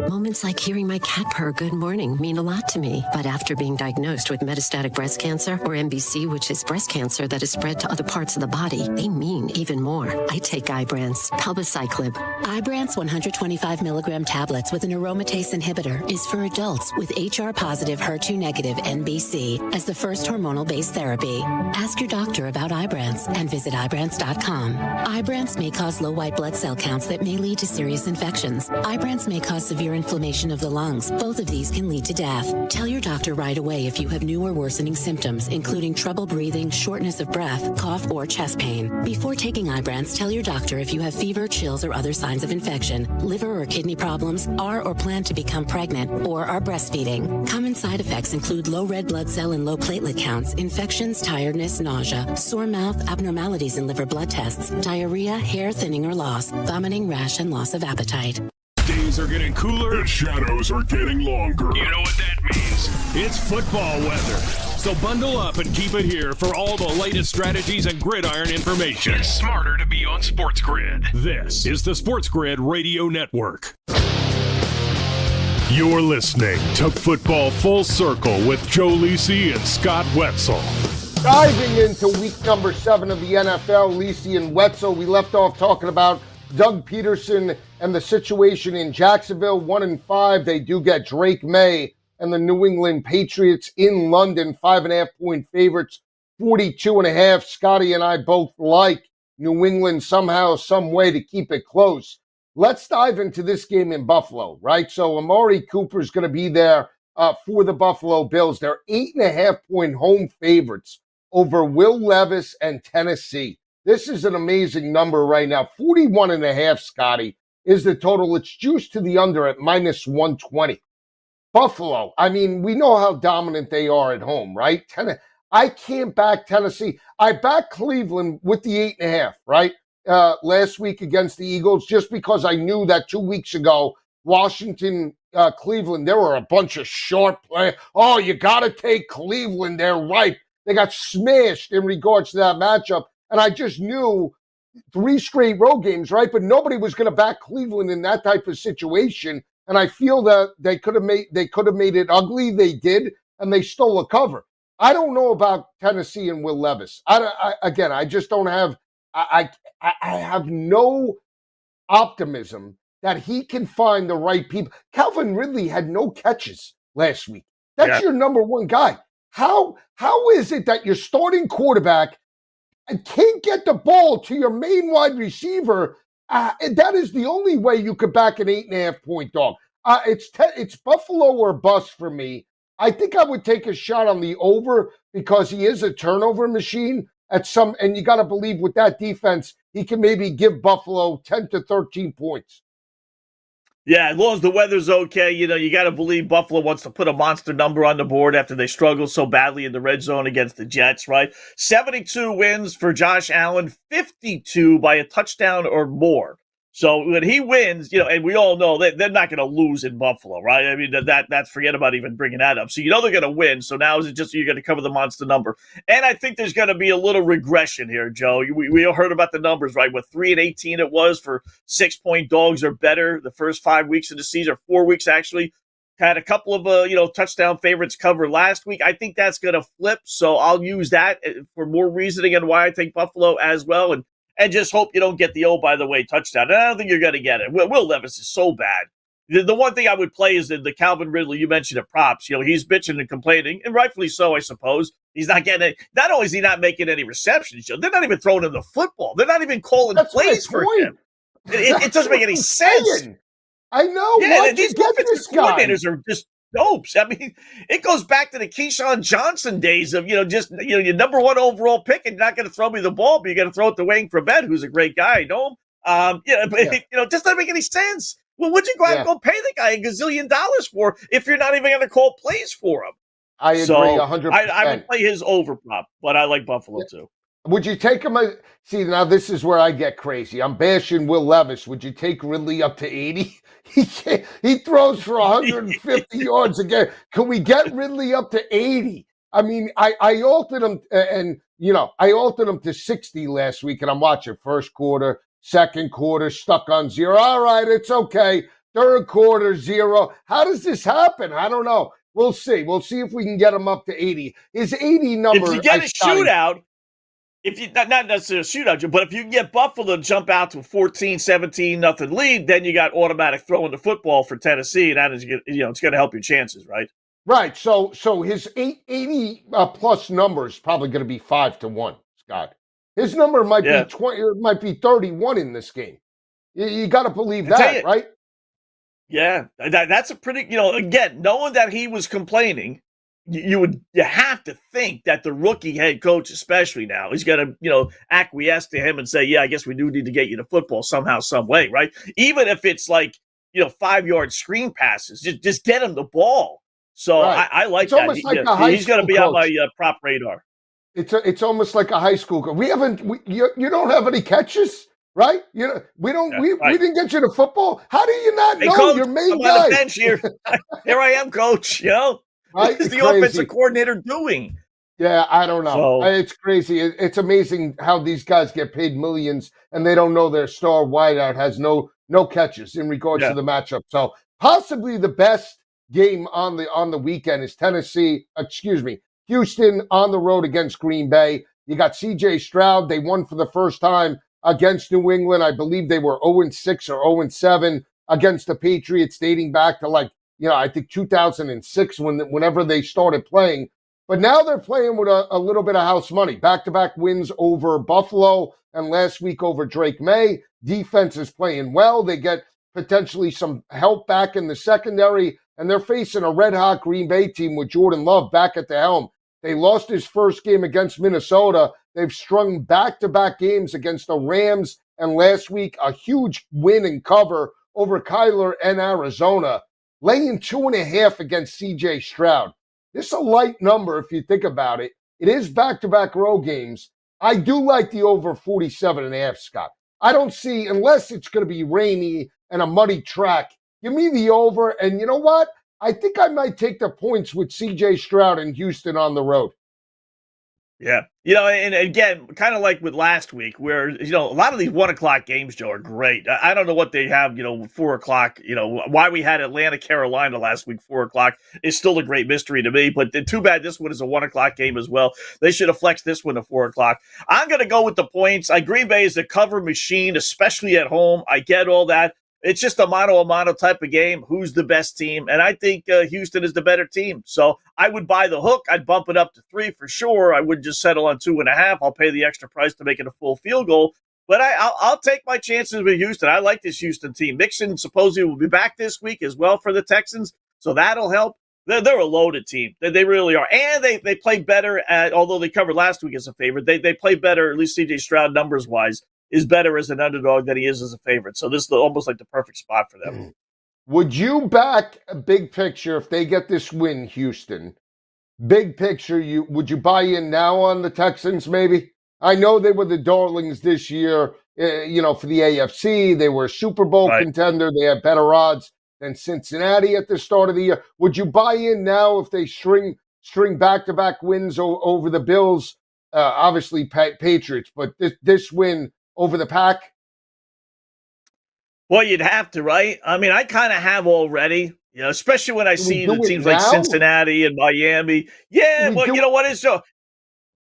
Moments like hearing my cat purr good morning mean a lot to me. But after being diagnosed with metastatic breast cancer, or MBC, which is breast cancer that is spread to other parts of the body, they mean even more. I take Ibrance, palbociclib. Ibrance 125 milligram tablets with an aromatase inhibitor is for adults with HR-positive, HER2-negative MBC as the first hormonal-based therapy. Ask your doctor about Ibrance and visit Ibrance.com. Ibrance may cause low white blood cell counts that may lead to serious infections. Ibrance may cause severe inflammation of the lungs. Both of these can lead to death. Tell your doctor right away if you have new or worsening symptoms, including trouble breathing, shortness of breath, cough, or chest pain. Before taking Ibrance, tell your doctor if you have fever, chills, or other signs of infection, liver or kidney problems, are or plan to become pregnant, or are breastfeeding. Common side effects include low red blood cell and low platelet counts, infections, tiredness, nausea, sore mouth, abnormalities in liver blood tests, diarrhea, hair thinning or loss, vomiting, rash, and loss of appetite. Days are getting cooler. And shadows are getting longer. You know what that means? It's football weather. So bundle up and keep it here for all the latest strategies and gridiron information. It's smarter to be on SportsGrid. This is the SportsGrid Radio Network. You're listening to Football Full Circle with Joe Lisi and Scott Wetzel. Diving into week number 7 of the NFL, Lisi and Wetzel, we left off talking about Doug Peterson and the situation in Jacksonville. 1-5. They do get Drake May and the New England Patriots in London, 5.5-point favorites, 42.5. Scotty and I both like New England somehow, some way to keep it close. Let's dive into this game in Buffalo, right? So Amari Cooper is going to be there for the Buffalo Bills. They're 8.5-point home favorites over Will Levis and Tennessee. This is an amazing number right now. 41.5, Scotty, is the total. It's juiced to the under at -120. Buffalo, I mean, we know how dominant they are at home, right? I can't back Tennessee. I back Cleveland with the 8.5, right? Last week against the Eagles, just because I knew that 2 weeks ago, Washington, Cleveland, there were a bunch of short play. Oh, you got to take Cleveland. They're ripe. They got smashed in regards to that matchup. And I just knew 3 straight road games, right? But nobody was going to back Cleveland in that type of situation. And I feel that they could have made it ugly. They did, and they stole a cover. I don't know about Tennessee and Will Levis. I just don't have. I have no optimism that he can find the right people. Calvin Ridley had no catches last week. That's your number one guy. How is it that your starting quarterback and can't get the ball to your main wide receiver? That is the only way you could back an 8.5-point dog. It's Buffalo or bust for me. I think I would take a shot on the over because he is a turnover machine and you got to believe with that defense, he can maybe give Buffalo 10 to 13 points. Yeah, as long as the weather's okay, you got to believe Buffalo wants to put a monster number on the board after they struggled so badly in the red zone against the Jets, right? 72 wins for Josh Allen, 52 by a touchdown or more. So when he wins, and we all know that they're not going to lose in Buffalo, right? I mean, that's forget about even bringing that up. So they're going to win. So now is it just you're going to cover the monster number? And I think there's going to be a little regression here, Joe. We all heard about the numbers, right? What 3-18 it was for 6-point dogs or better the first 5 weeks of the season, or 4 weeks actually. Had a couple of touchdown favorites cover last week. I think that's going to flip, so I'll use that for more reasoning on why I think Buffalo as well, and just hope you don't get the by the way touchdown. And I don't think you're going to get it. Will Levis is so bad. The one thing I would play is the Calvin Ridley, you mentioned at props. He's bitching and complaining, and rightfully so, I suppose. He's not getting it. Not only is he not making any receptions, they're not even throwing him the football. They're not even calling plays for him. It doesn't make any sense. I know. Yeah, these offensive coordinators are just dopes. I mean, it goes back to the Keyshawn Johnson days of, your number one overall pick and you're not going to throw me the ball, but you're going to throw it to Wayne Forbett, who's a great guy. I know him. It just doesn't make any sense. Well, would you go out and go pay the guy $1 gazillion for if you're not even going to call plays for him? I agree 100%. I would play his over prop, but I like Buffalo too. Would you take him? See, now this is where I get crazy. I'm bashing Will Levis. Would you take Ridley up to 80? He throws for 150 yards a game. Can we get Ridley up to 80? I mean, I altered him, I altered him to 60 last week, and I'm watching first quarter, second quarter, stuck on 0. All right, it's okay. Third quarter, 0. How does this happen? I don't know. We'll see. We'll see if we can get him up to 80. His 80 number. If you get a shootout, if you not necessarily a shootout, but if you can get Buffalo to jump out to a 14-17 nothing lead, then you got automatic throwing the football for Tennessee, and that is it's going to help your chances, right? Right. So his 80 plus number is probably going to be 5-1, Scott. His number might be 20. It might be 31 in this game. You got to believe that, right? Yeah, that's a pretty. Again, knowing that he was complaining. You have to think that the rookie head coach, especially now, is going to, acquiesce to him and say, yeah, I guess we do need to get you the football somehow, some way, right? Even if it's like, 5-yard screen passes, just get him the ball. So right. I like it's that. Almost like a high he's going to be coach. on my prop radar. It's almost like a high school coach. You don't have any catches, right? We didn't get you the football. How do you not know coach, your main I'm guy? On the bench here. Here I am, coach. Right? What is the offensive coordinator doing? Yeah, I don't know. It's crazy. It's amazing how these guys get paid millions and they don't know their star wideout has no catches in regards to the matchup. So possibly the best game on the weekend is Houston on the road against Green Bay. You got C.J. Stroud. They won for the first time against New England. I believe they were 0-6 or 0-7 against the Patriots, dating back to I think 2006 whenever they started playing. But now they're playing with a little bit of house money. Back-to-back wins over Buffalo and last week over Drake May. Defense is playing well. They get potentially some help back in the secondary, and they're facing a red-hot Green Bay team with Jordan Love back at the helm. They lost his first game against Minnesota. They've strung back-to-back games against the Rams, and last week a huge win and cover over Kyler and Arizona. Laying 2.5 against C.J. Stroud. This is a light number if you think about it. It is back-to-back road games. I do like the over 47.5, Scott. I don't see, unless it's going to be rainy and a muddy track, give me the over. And you know what? I think I might take the points with C.J. Stroud in Houston on the road. Yeah. And again, kind of like with last week where, a lot of these 1:00 games, Joe, are great. I don't know what they have, 4:00, why we had Atlanta, Carolina last week, 4:00 is still a great mystery to me, but too bad this one is a 1:00 game as well. They should have flexed this one to 4:00. I'm going to go with the points. Green Bay is a cover machine, especially at home. I get all that. It's just a mano-a-mano type of game. Who's the best team? And I think Houston is the better team. So I would buy the hook. I'd bump it up to 3 for sure. I wouldn't just settle on 2.5. I'll pay the extra price to make it a full field goal. But I'll take my chances with Houston. I like this Houston team. Mixon supposedly will be back this week as well for the Texans. So that'll help. They're a loaded team. They really are. And they play better, although they covered last week as a favorite. They play better, at least C.J. Stroud numbers-wise, is better as an underdog than he is as a favorite. So this is almost like the perfect spot for them. Would you back a big picture if they get this win, Houston? Big picture, would you buy in now on the Texans maybe? I know they were the darlings this year, for the AFC. They were a Super Bowl contender. They had better odds than Cincinnati at the start of the year. Would you buy in now if they string back-to-back wins over the Bills? Obviously, Patriots, but this win over the Pack? Well, you'd have to, right? I mean, I kind of have already. You know, especially when I see the do it teams like now? Cincinnati and Miami. Yeah, well, you know what is so?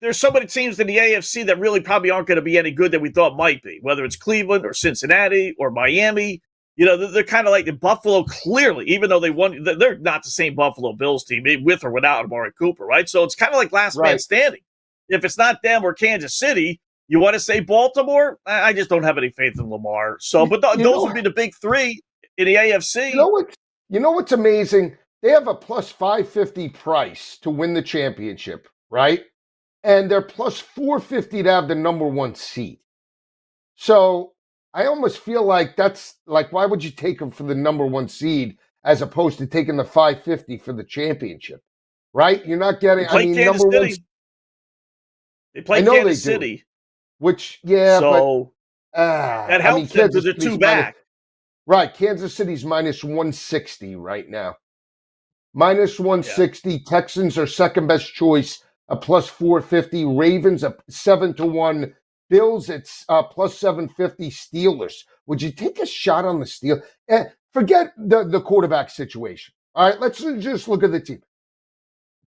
There's so many teams in the AFC that really probably aren't going to be any good that we thought might be, whether it's Cleveland or Cincinnati or Miami. You know, they're kind of like the Buffalo, clearly, even though they won, they're not the same Buffalo Bills team, with or without Amari Cooper, right? So it's kind of like last man standing. If it's not them or Kansas City, you want to say Baltimore? I just don't have any faith in Lamar. So, but those would be the big three in the AFC. You know what's amazing? They have a plus 550 price to win the championship, right? And they're plus 450 to have the number one seed. So I almost feel like that's like, why would you take them for the number one seed as opposed to taking the 550 for the championship, right? You're not getting, I mean, Kansas number City. one. They play Kansas City. Which, yeah, so, but that helps them because they're two back. Right. Kansas City's minus 160 right now. Minus 160. Yeah. Texans are second best choice, a plus 450. Ravens, a 7-1. Bills, it's plus 750. Steelers. Would you take a shot on the Steelers? Forget the quarterback situation. All right, let's just look at the team.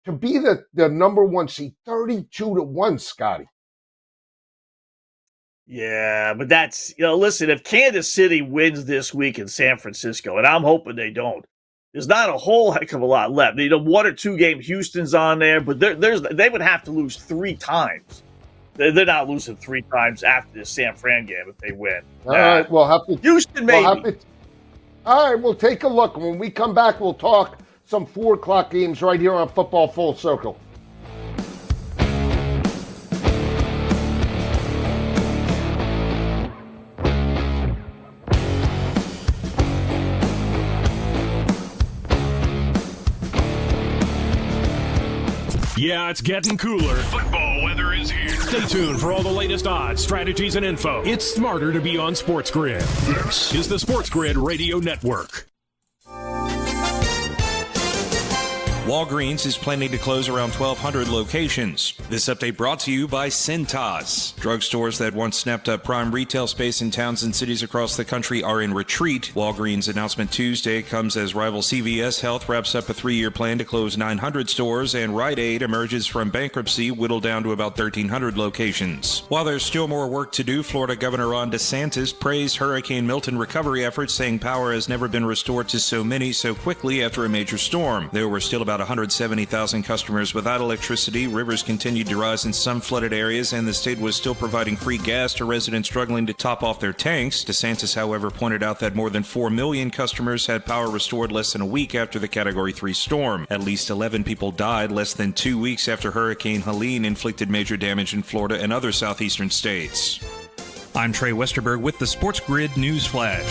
To be the number one seed, 32-1, Scotty. Yeah, but that's, listen, if Kansas City wins this week in San Francisco, and I'm hoping they don't, there's not a whole heck of a lot left. One or two games, Houston's on there, but they would have to lose 3 times. They're not losing 3 times after the San Fran game if they win. All right, we'll have to. Houston, maybe. All right, we'll take a look. When we come back, we'll talk some 4 o'clock games right here on Football Full Circle. Yeah, it's getting cooler. Football weather is here. Stay tuned for all the latest odds, strategies, and info. It's smarter to be on SportsGrid. This is the SportsGrid Radio Network. Walgreens is planning to close around 1,200 locations. This update brought to you by Cintas. Drugstores that once snapped up prime retail space in towns and cities across the country are in retreat. Walgreens' announcement Tuesday comes as rival CVS Health wraps up a 3-year plan to close 900 stores, and Rite Aid emerges from bankruptcy, whittled down to about 1,300 locations. While there's still more work to do, Florida Governor Ron DeSantis praised Hurricane Milton recovery efforts, saying power has never been restored to so many so quickly after a major storm. There were still about 170,000 customers without electricity. Rivers continued to rise in some flooded areas, and the state was still providing free gas to residents struggling to top off their tanks. DeSantis, however, pointed out that more than 4 million customers had power restored less than a week after the Category 3 storm. At least 11 people died less than 2 weeks after Hurricane Helene inflicted major damage in Florida and other southeastern states. I'm Trey Westerberg with the SportsGrid News Flash.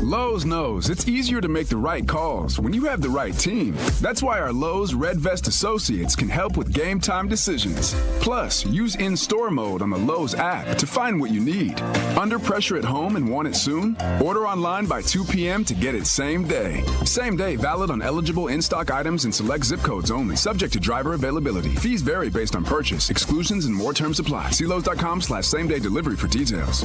Lowe's knows it's easier to make the right calls when you have the right team. That's why our Lowe's Red Vest associates can help with game time decisions. Plus, use in-store mode on the Lowe's app to find what you need. Under pressure at home and want it soon? Order online by 2 p.m. to get it same day. Same day valid on eligible in-stock items and select zip codes only, subject to driver availability. Fees vary based on purchase. Exclusions and more terms apply. See Lowe's.com/same-day delivery for details.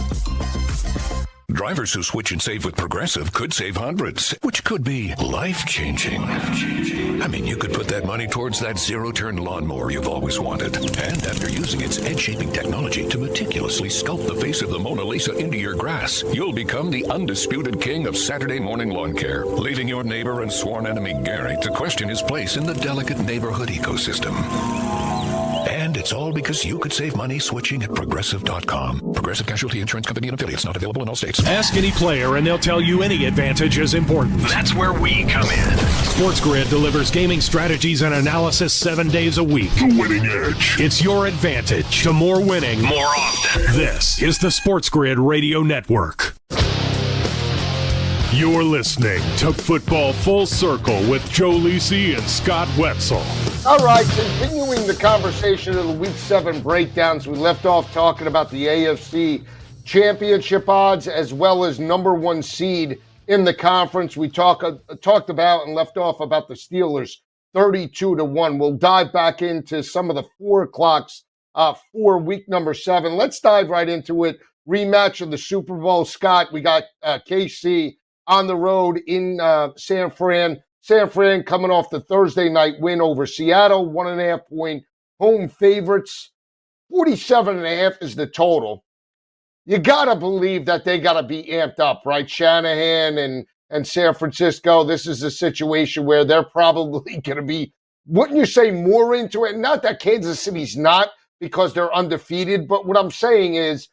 Drivers who switch and save with Progressive could save hundreds, which could be life-changing. I mean, you could put that money towards that zero-turn lawnmower you've always wanted. And after using its edge-shaping technology to meticulously sculpt the face of the Mona Lisa into your grass, you'll become the undisputed king of Saturday morning lawn care, leaving your neighbor and sworn enemy Gary to question his place in the delicate neighborhood ecosystem. And it's all because you could save money switching at Progressive.com. Progressive Casualty Insurance Company and affiliates, not available in all states. Ask any player and they'll tell you any advantage is important. That's where we come in. SportsGrid delivers gaming strategies and analysis 7 days a week. The winning edge. It's your advantage to more winning more often. This is the SportsGrid Radio Network. You're listening to Football Full Circle with Joe Lisi and Scott Wetzel. All right, continuing the conversation of the Week 7 breakdowns, we left off talking about the AFC championship odds as well as number one seed in the conference. We talked about and left off about the Steelers, 32-1. We'll dive back into some of the 4 o'clocks for week number 7. Let's dive right into it rematch of the Super Bowl. Scott, we got KC on the road in San Fran. San Fran coming off the Thursday night win over Seattle, 1.5-point home favorites. 47.5 is the total. You got to believe that they got to be amped up, right? Shanahan and San Francisco, this is a situation where they're probably going to be, wouldn't you say, more into it? Not that Kansas City's not, because they're undefeated, but what I'm saying is,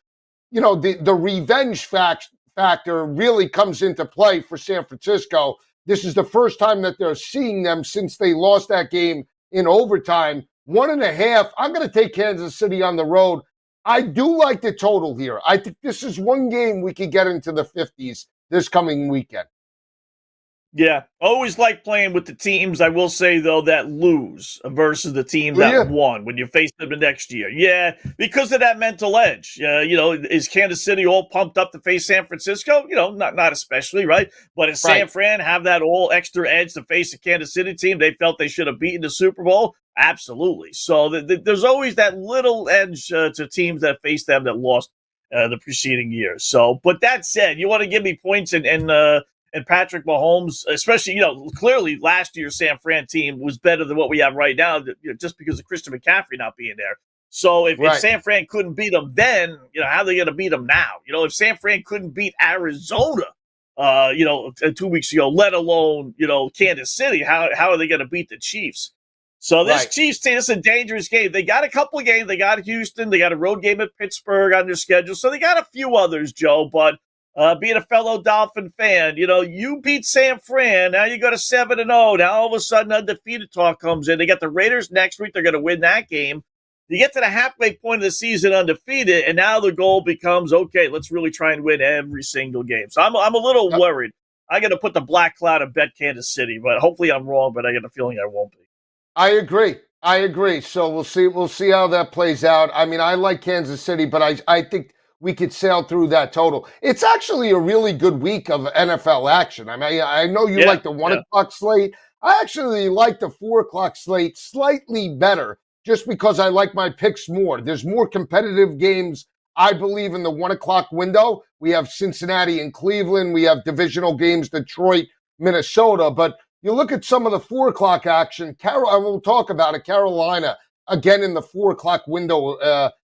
you know, the revenge factor really comes into play for San Francisco. This is the first time that they're seeing them since they lost that game in overtime. 1.5, I'm going to take Kansas City on the road. I do like the total here. I think this is one game we could get into the 50s this coming weekend. Yeah, always like playing with the teams, I will say, though, that lose versus the team that won when you face them the next year. Yeah, because of that mental edge. You know, is Kansas City all pumped up to face San Francisco? You know, not especially, right? But if San Fran have that all extra edge to face a Kansas City team they felt they should have beaten the Super Bowl? Absolutely. So there's always that little edge to teams that face them that lost the preceding year. So, but that said, you want to give me points and Patrick Mahomes, especially, you know, clearly last year's San Fran team was better than what we have right now, just because of Christian McCaffrey not being there. So if San Fran couldn't beat them then, you know, how are they going to beat them now? You know, if San Fran couldn't beat Arizona, 2 weeks ago, let alone, you know, Kansas City, how are they going to beat the Chiefs? So this Chiefs team, this is a dangerous game. They got a couple of games. They got Houston. They got a road game at Pittsburgh on their schedule. So they got a few others, Joe, but being a fellow Dolphin fan, you know, you beat San Fran. Now you go to 7-0. Now all of a sudden undefeated talk comes in. They got the Raiders next week. They're going to win that game. You get to the halfway point of the season undefeated, and now the goal becomes, okay, let's really try and win every single game. So I'm a little worried. I got to put the black cloud and bet Kansas City, but hopefully I'm wrong, but I got a feeling I won't be. I agree. So we'll see how that plays out. I mean, I like Kansas City, but I think we could sail through that total. It's actually a really good week of NFL action. I mean, I know you like the 1 o'clock slate. I actually like the 4 o'clock slate slightly better, just because I like my picks more. There's more competitive games, I believe, in the 1 o'clock window. We have Cincinnati and Cleveland. We have divisional games, Detroit, Minnesota. But you look at some of the 4 o'clock action. I will talk about it. Carolina, again, in the 4 o'clock window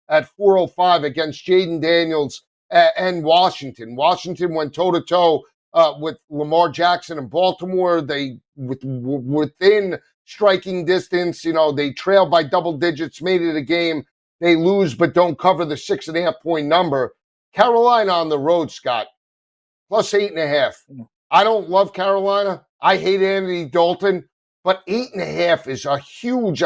at 4:05 against Jaden Daniels and Washington. Washington went toe-to-toe with Lamar Jackson in Baltimore. They, within striking distance, you know, they trailed by double digits, made it a game. They lose but don't cover the 6.5-point number. Carolina on the road, Scott, plus 8.5. I don't love Carolina. I hate Andy Dalton, but 8.5 is a huge.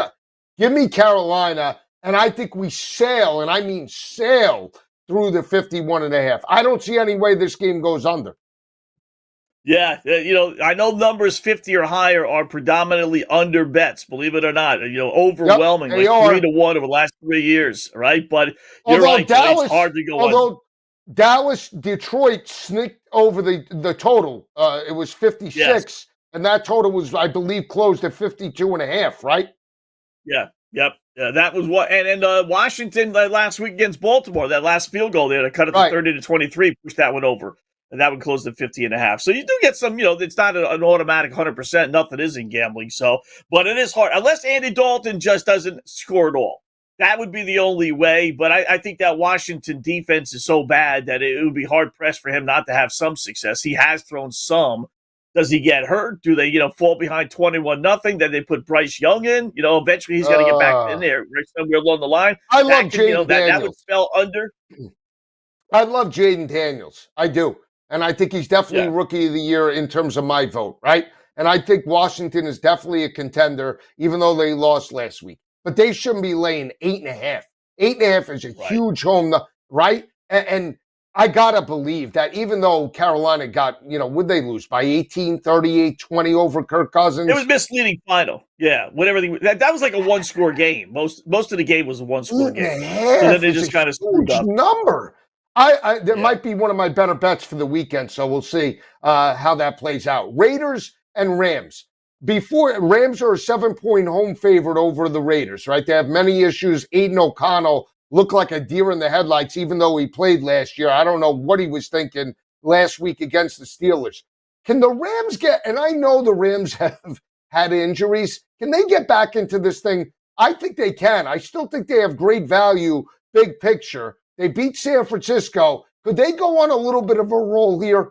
Give me Carolina, and I think we sail, and I mean sail, through the 51.5. I don't see any way this game goes under. Yeah, you know, I know numbers 50 or higher are predominantly under bets, believe it or not. You know, overwhelming, like 3-1 over the last 3 years, right? But you're right, Dallas, it's hard to go under. Dallas, Detroit sneaked over the total. It was 56, and that total was, I believe, closed at 52.5, right? Yeah, yep. That was what, and Washington last week against Baltimore, that last field goal there to cut it to 30-23, pushed that one over, and that one closed at 50.5. So you do get some, you know, it's not an automatic 100%. Nothing is in gambling. So, but it is hard unless Andy Dalton just doesn't score at all. That would be the only way. But I think that Washington defense is so bad that it would be hard pressed for him not to have some success. He has thrown some. Does he get hurt? Do they, you know, fall behind 21-0? Then they put Bryce Young in. You know, eventually he's going to get back in there right somewhere along the line. I love Jaden Daniels. That would spell under. I love Jaden Daniels. I do. And I think he's definitely Rookie of the Year in terms of my vote, right? And I think Washington is definitely a contender, even though they lost last week. But they shouldn't be laying 8.5. 8.5 is a huge home, right? And I got to believe that even though Carolina got, you know, would they lose by 18, 38, 20 over Kirk Cousins? It was misleading final. Yeah, whatever. That was like a one-score game. Most of the game was a one-score game. So then they just kind of screwed up. Number. That might be one of my better bets for the weekend, so we'll see how that plays out. Raiders and Rams. Rams are a 7-point home favorite over the Raiders, right? They have many issues. Aiden O'Connell look like a deer in the headlights, even though he played last year. I don't know what he was thinking last week against the Steelers. Can the Rams and I know the Rams have had injuries, can they get back into this thing? I think they can. I still think they have great value, big picture. They beat San Francisco. Could they go on a little bit of a roll here?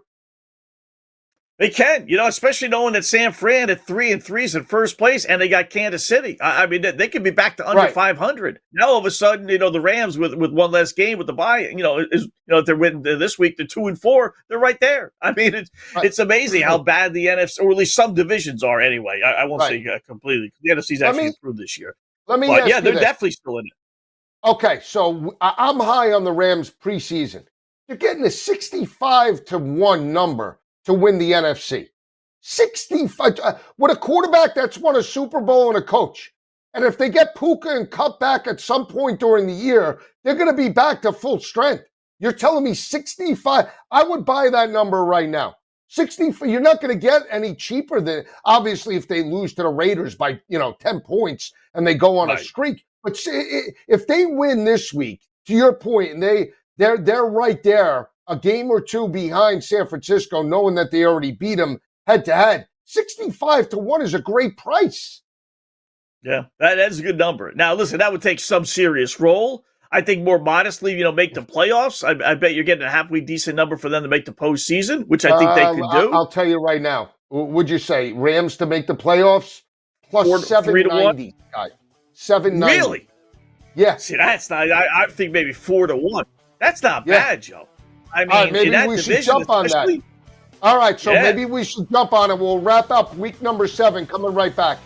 They can, especially knowing that San Fran at 3-3 is in first place, and they got Kansas City. I mean, they could be back to under 500. Now, all of a sudden, the Rams with one less game with the bye, if they're winning this week, they're 2-4. They're right there. I mean, it's amazing how bad the NFC, or at least some divisions are anyway. I won't say completely. The NFC's actually improved this year. Let me ask you they're this. definitely still in it. Okay, so I'm high on the Rams preseason. They're getting a 65-1 number to win the NFC. 65. With a quarterback that's won a Super Bowl and a coach. And if they get Puka and Cup back at some point during the year, they're going to be back to full strength. You're telling me 65? I would buy that number right now. 65. You're not going to get any cheaper than, obviously, if they lose to the Raiders by 10 points and they go on a streak. But if they win this week, to your point, and they're right there, a game or two behind San Francisco, knowing that they already beat them head-to-head. 65-1 is a great price. Yeah, that's a good number. Now, listen, that would take some serious role. I think more modestly, make the playoffs. I bet you're getting a halfway decent number for them to make the postseason, which I think they could do. I'll tell you right now. Would you say Rams to make the playoffs? Plus 790. 790. Really? Yeah. See, that's not. I think maybe 4-1. That's not bad, Joe. I mean, maybe we should jump on that. All right, so maybe we should jump on it. We'll wrap up week number 7. Coming right back.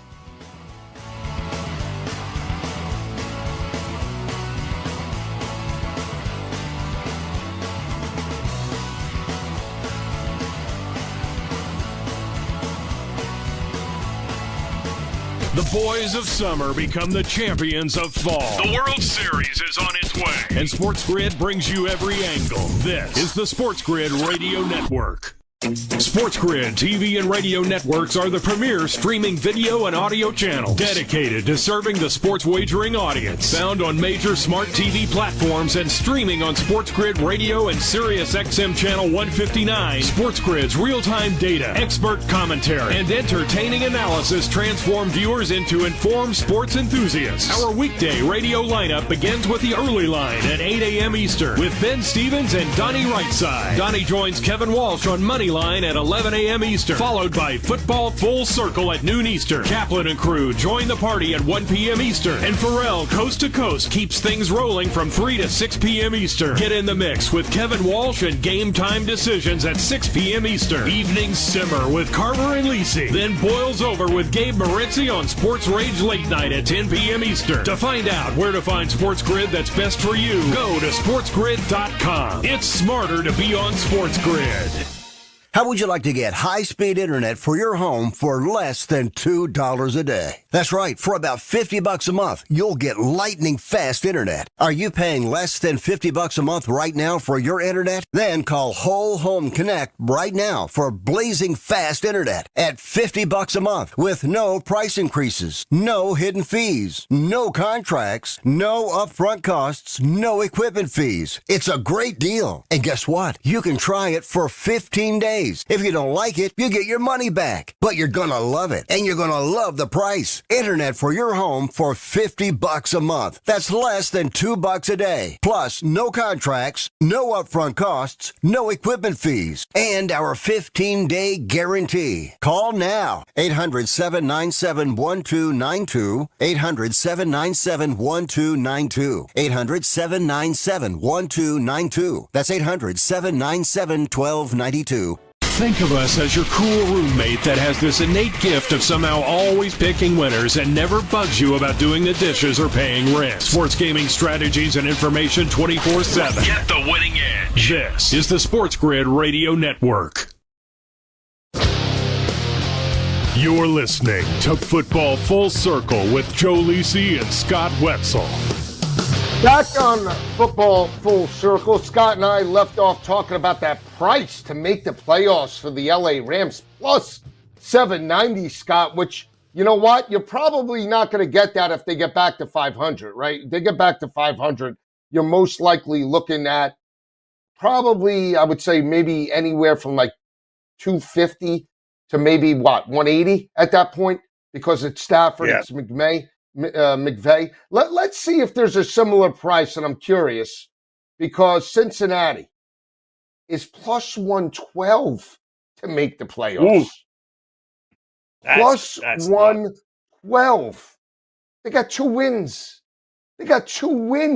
The boys of summer become the champions of fall. The World Series is on its way. And SportsGrid brings you every angle. This is the SportsGrid Radio Network. SportsGrid TV and radio networks are the premier streaming video and audio channels dedicated to serving the sports wagering audience. Found on major smart TV platforms and streaming on SportsGrid Radio and Sirius XM Channel 159. SportsGrid's real-time data, expert commentary, and entertaining analysis transform viewers into informed sports enthusiasts. Our weekday radio lineup begins with the early line at 8 a.m. Eastern with Ben Stevens and Donnie Rightside. Donnie joins Kevin Walsh on Moneyline at 11 a.m. Eastern, followed by Football Full Circle at noon Eastern. Kaplan and crew join the party at 1 p.m. Eastern, and Pharrell Coast to Coast keeps things rolling from 3 to 6 p.m. Eastern. Get in the mix with Kevin Walsh and Game Time Decisions at 6 p.m. Eastern. Evenings simmer with Carver and Lisi, then boils over with Gabe Morency on Sports Rage Late Night at 10 p.m. Eastern. To find out where to find SportsGrid that's best for you, go to sportsgrid.com. It's smarter to be on SportsGrid. How would you like to get high-speed internet for your home for less than $2 a day? That's right. For about $50 a month, you'll get lightning fast internet. Are you paying less than $50 a month right now for your internet? Then call Whole Home Connect right now for blazing fast internet at $50 a month with no price increases, no hidden fees, no contracts, no upfront costs, no equipment fees. It's a great deal. And guess what? You can try it for 15 days. If you don't like it, you get your money back. But you're gonna love it, and you're gonna love the price. Internet for your home for $50 a month. That's less than $2 a day. Plus, no contracts, no upfront costs, no equipment fees, and our 15-day guarantee. Call now. 800-797-1292. 800-797-1292. 800-797-1292. That's 800-797-1292. Think of us as your cool roommate that has this innate gift of somehow always picking winners and never bugs you about doing the dishes or paying rent. Sports gaming strategies and information 24/7. Get the winning edge. This is the SportsGrid Radio Network. You're listening to Football Full Circle with Joe Lisi and Scott Wetzel. Back on Football Full Circle, Scott and I left off talking about that price to make the playoffs for the LA Rams, plus 790, Scott, which, you know what? You're probably not going to get that if they get back to 500, right? They get back to 500. you're most likely looking at probably, I would say, maybe anywhere from like 250 to maybe 180 at that point, because it's Stafford, it's McVay. Let's see if there's a similar price, and I'm curious because Cincinnati is plus 112 to make the playoffs. Plus 112. They got 2 wins.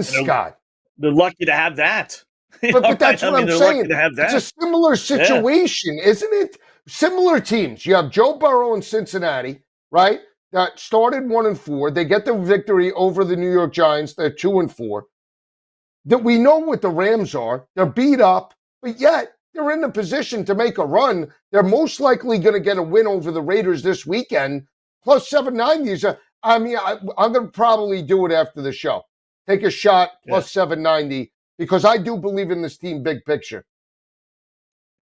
Scott. They're lucky to have that. But that's what I'm saying. It's a similar situation, isn't it? Similar teams. You have Joe Burrow in Cincinnati, right? That started 1-4. They get the victory over the New York Giants. They're 2-4. That we know what the Rams are. They're beat up, but yet they're in the position to make a run. They're most likely going to get a win over the Raiders this weekend. Plus 790. I'm going to probably do it after the show. Take a shot, plus 790, because I do believe in this team big picture.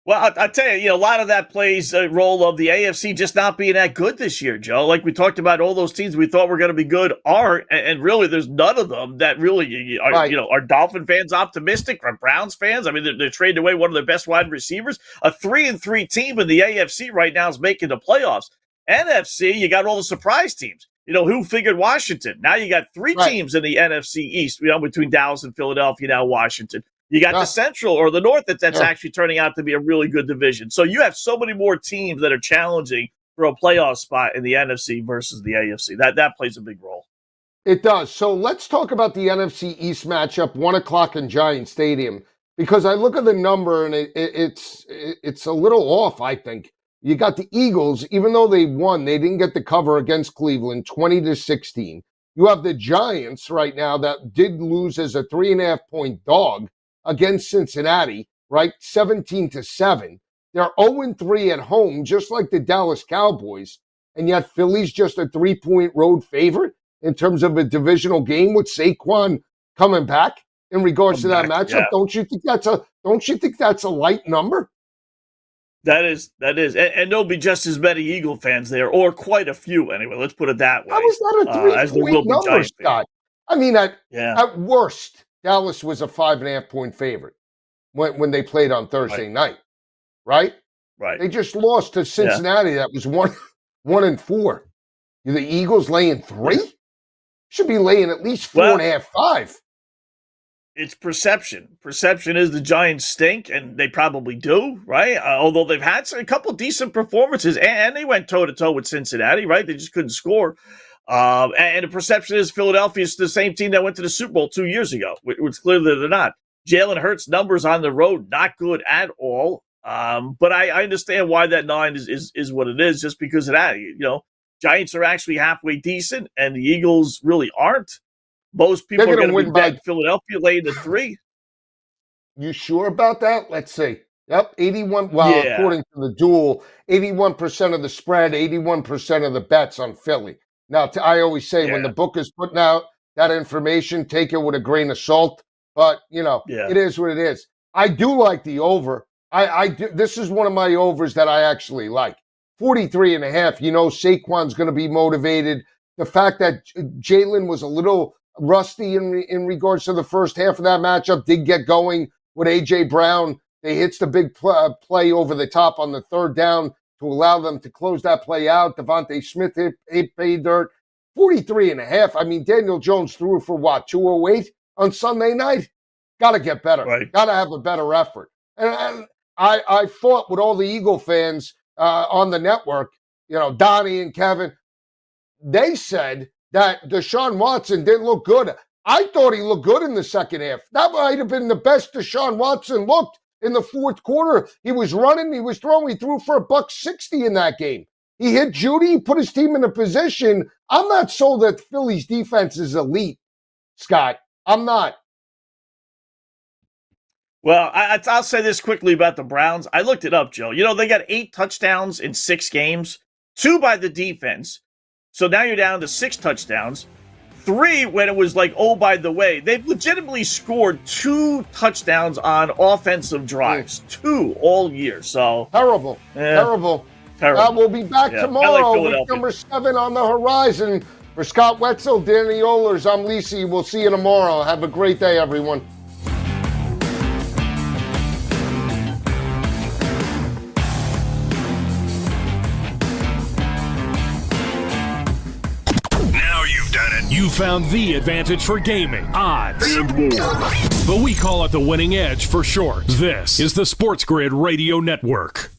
Well, I'll tell you, a lot of that plays a role of the AFC just not being that good this year, Joe. Like we talked about, all those teams we thought were going to be good are, and really there's none of them that really are, right. Are Dolphin fans optimistic? Are Browns fans? I mean, they're trading away one of their best wide receivers. A 3-3 team in the AFC right now is making the playoffs. NFC, you got all the surprise teams. Who figured Washington? Now you got 3 teams in the NFC East, between Dallas and Philadelphia, now Washington. You got the Central or the North that's actually turning out to be a really good division. So you have so many more teams that are challenging for a playoff spot in the NFC versus the AFC. That plays a big role. It does. So let's talk about the NFC East matchup, 1:00 in Giant Stadium, because I look at the number and it's a little off, I think. You got the Eagles, even though they won, they didn't get the cover against Cleveland, 20-16. You have the Giants right now that did lose as a 3.5-point dog against Cincinnati, right? 17-7. They're 0-3 at home, just like the Dallas Cowboys. And yet Philly's just a 3-point road favorite in terms of a divisional game with Saquon coming back in regards to that matchup. Yeah. Don't you think that's a light number? That is. And there'll be just as many Eagle fans there, or quite a few anyway. Let's put it that way. How is that a 3-point number, Scott? I mean, at worst, Dallas was a 5.5-point favorite when they played on Thursday night, right? Right. They just lost to Cincinnati. That was 1-4. The Eagles laying 3? Should be laying at least 4.5, 5. It's perception. Perception is the Giants stink, and they probably do, right? Although they've had a couple decent performances, and they went toe-to-toe with Cincinnati, right? They just couldn't score. And the perception is Philadelphia is the same team that went to the Super Bowl 2 years ago, which clearly they're not. Jalen Hurts' numbers on the road, not good at all. But I understand why that 9 is what it is, just because of that. Giants are actually halfway decent, and the Eagles really aren't. Most people are going to be betting Philadelphia laying the 3. You sure about that? Let's see. Yep, 81. Well, according to the duel, 81% of the spread, 81% of the bets on Philly. Now, I always say when the book is putting out that information, take it with a grain of salt. But, it is what it is. I do like the over. I do. This is one of my overs that I actually like. 43.5. Saquon's going to be motivated. The fact that Jalen was a little rusty in regards to the first half of that matchup, did get going with A.J. Brown. They hits the big play over the top on the 3rd down to allow them to close that play out. Devontae Smith hit pay dirt. 43.5. I mean, Daniel Jones threw for 208 on Sunday night? Got to get better. Right. Got to have a better effort. And I fought with all the Eagle fans on the network, Donnie and Kevin. They said that Deshaun Watson didn't look good. I thought he looked good in the second half. That might have been the best Deshaun Watson looked in the 4th quarter. He was running, he was throwing, he threw for $160 in that game. He hit Judy, he put his team in a position. I'm not sold that Philly's defense is elite, Scott. I'm not. Well, I'll say this quickly about the Browns. I looked it up, Joe. They got 8 touchdowns in 6 games, 2 by the defense. So now you're down to 6 touchdowns. 3 when it was like, oh, by the way. They've legitimately scored 2 touchdowns on offensive drives. 2 all year. So Terrible. Terrible. We'll be back tomorrow with number 7 on the horizon. For Scott Wetzel, Danny Ohlers, I'm Lisi. We'll see you tomorrow. Have a great day, everyone. You found the advantage for gaming, odds, and more. But we call it the winning edge for short. This is the SportsGrid Radio Network.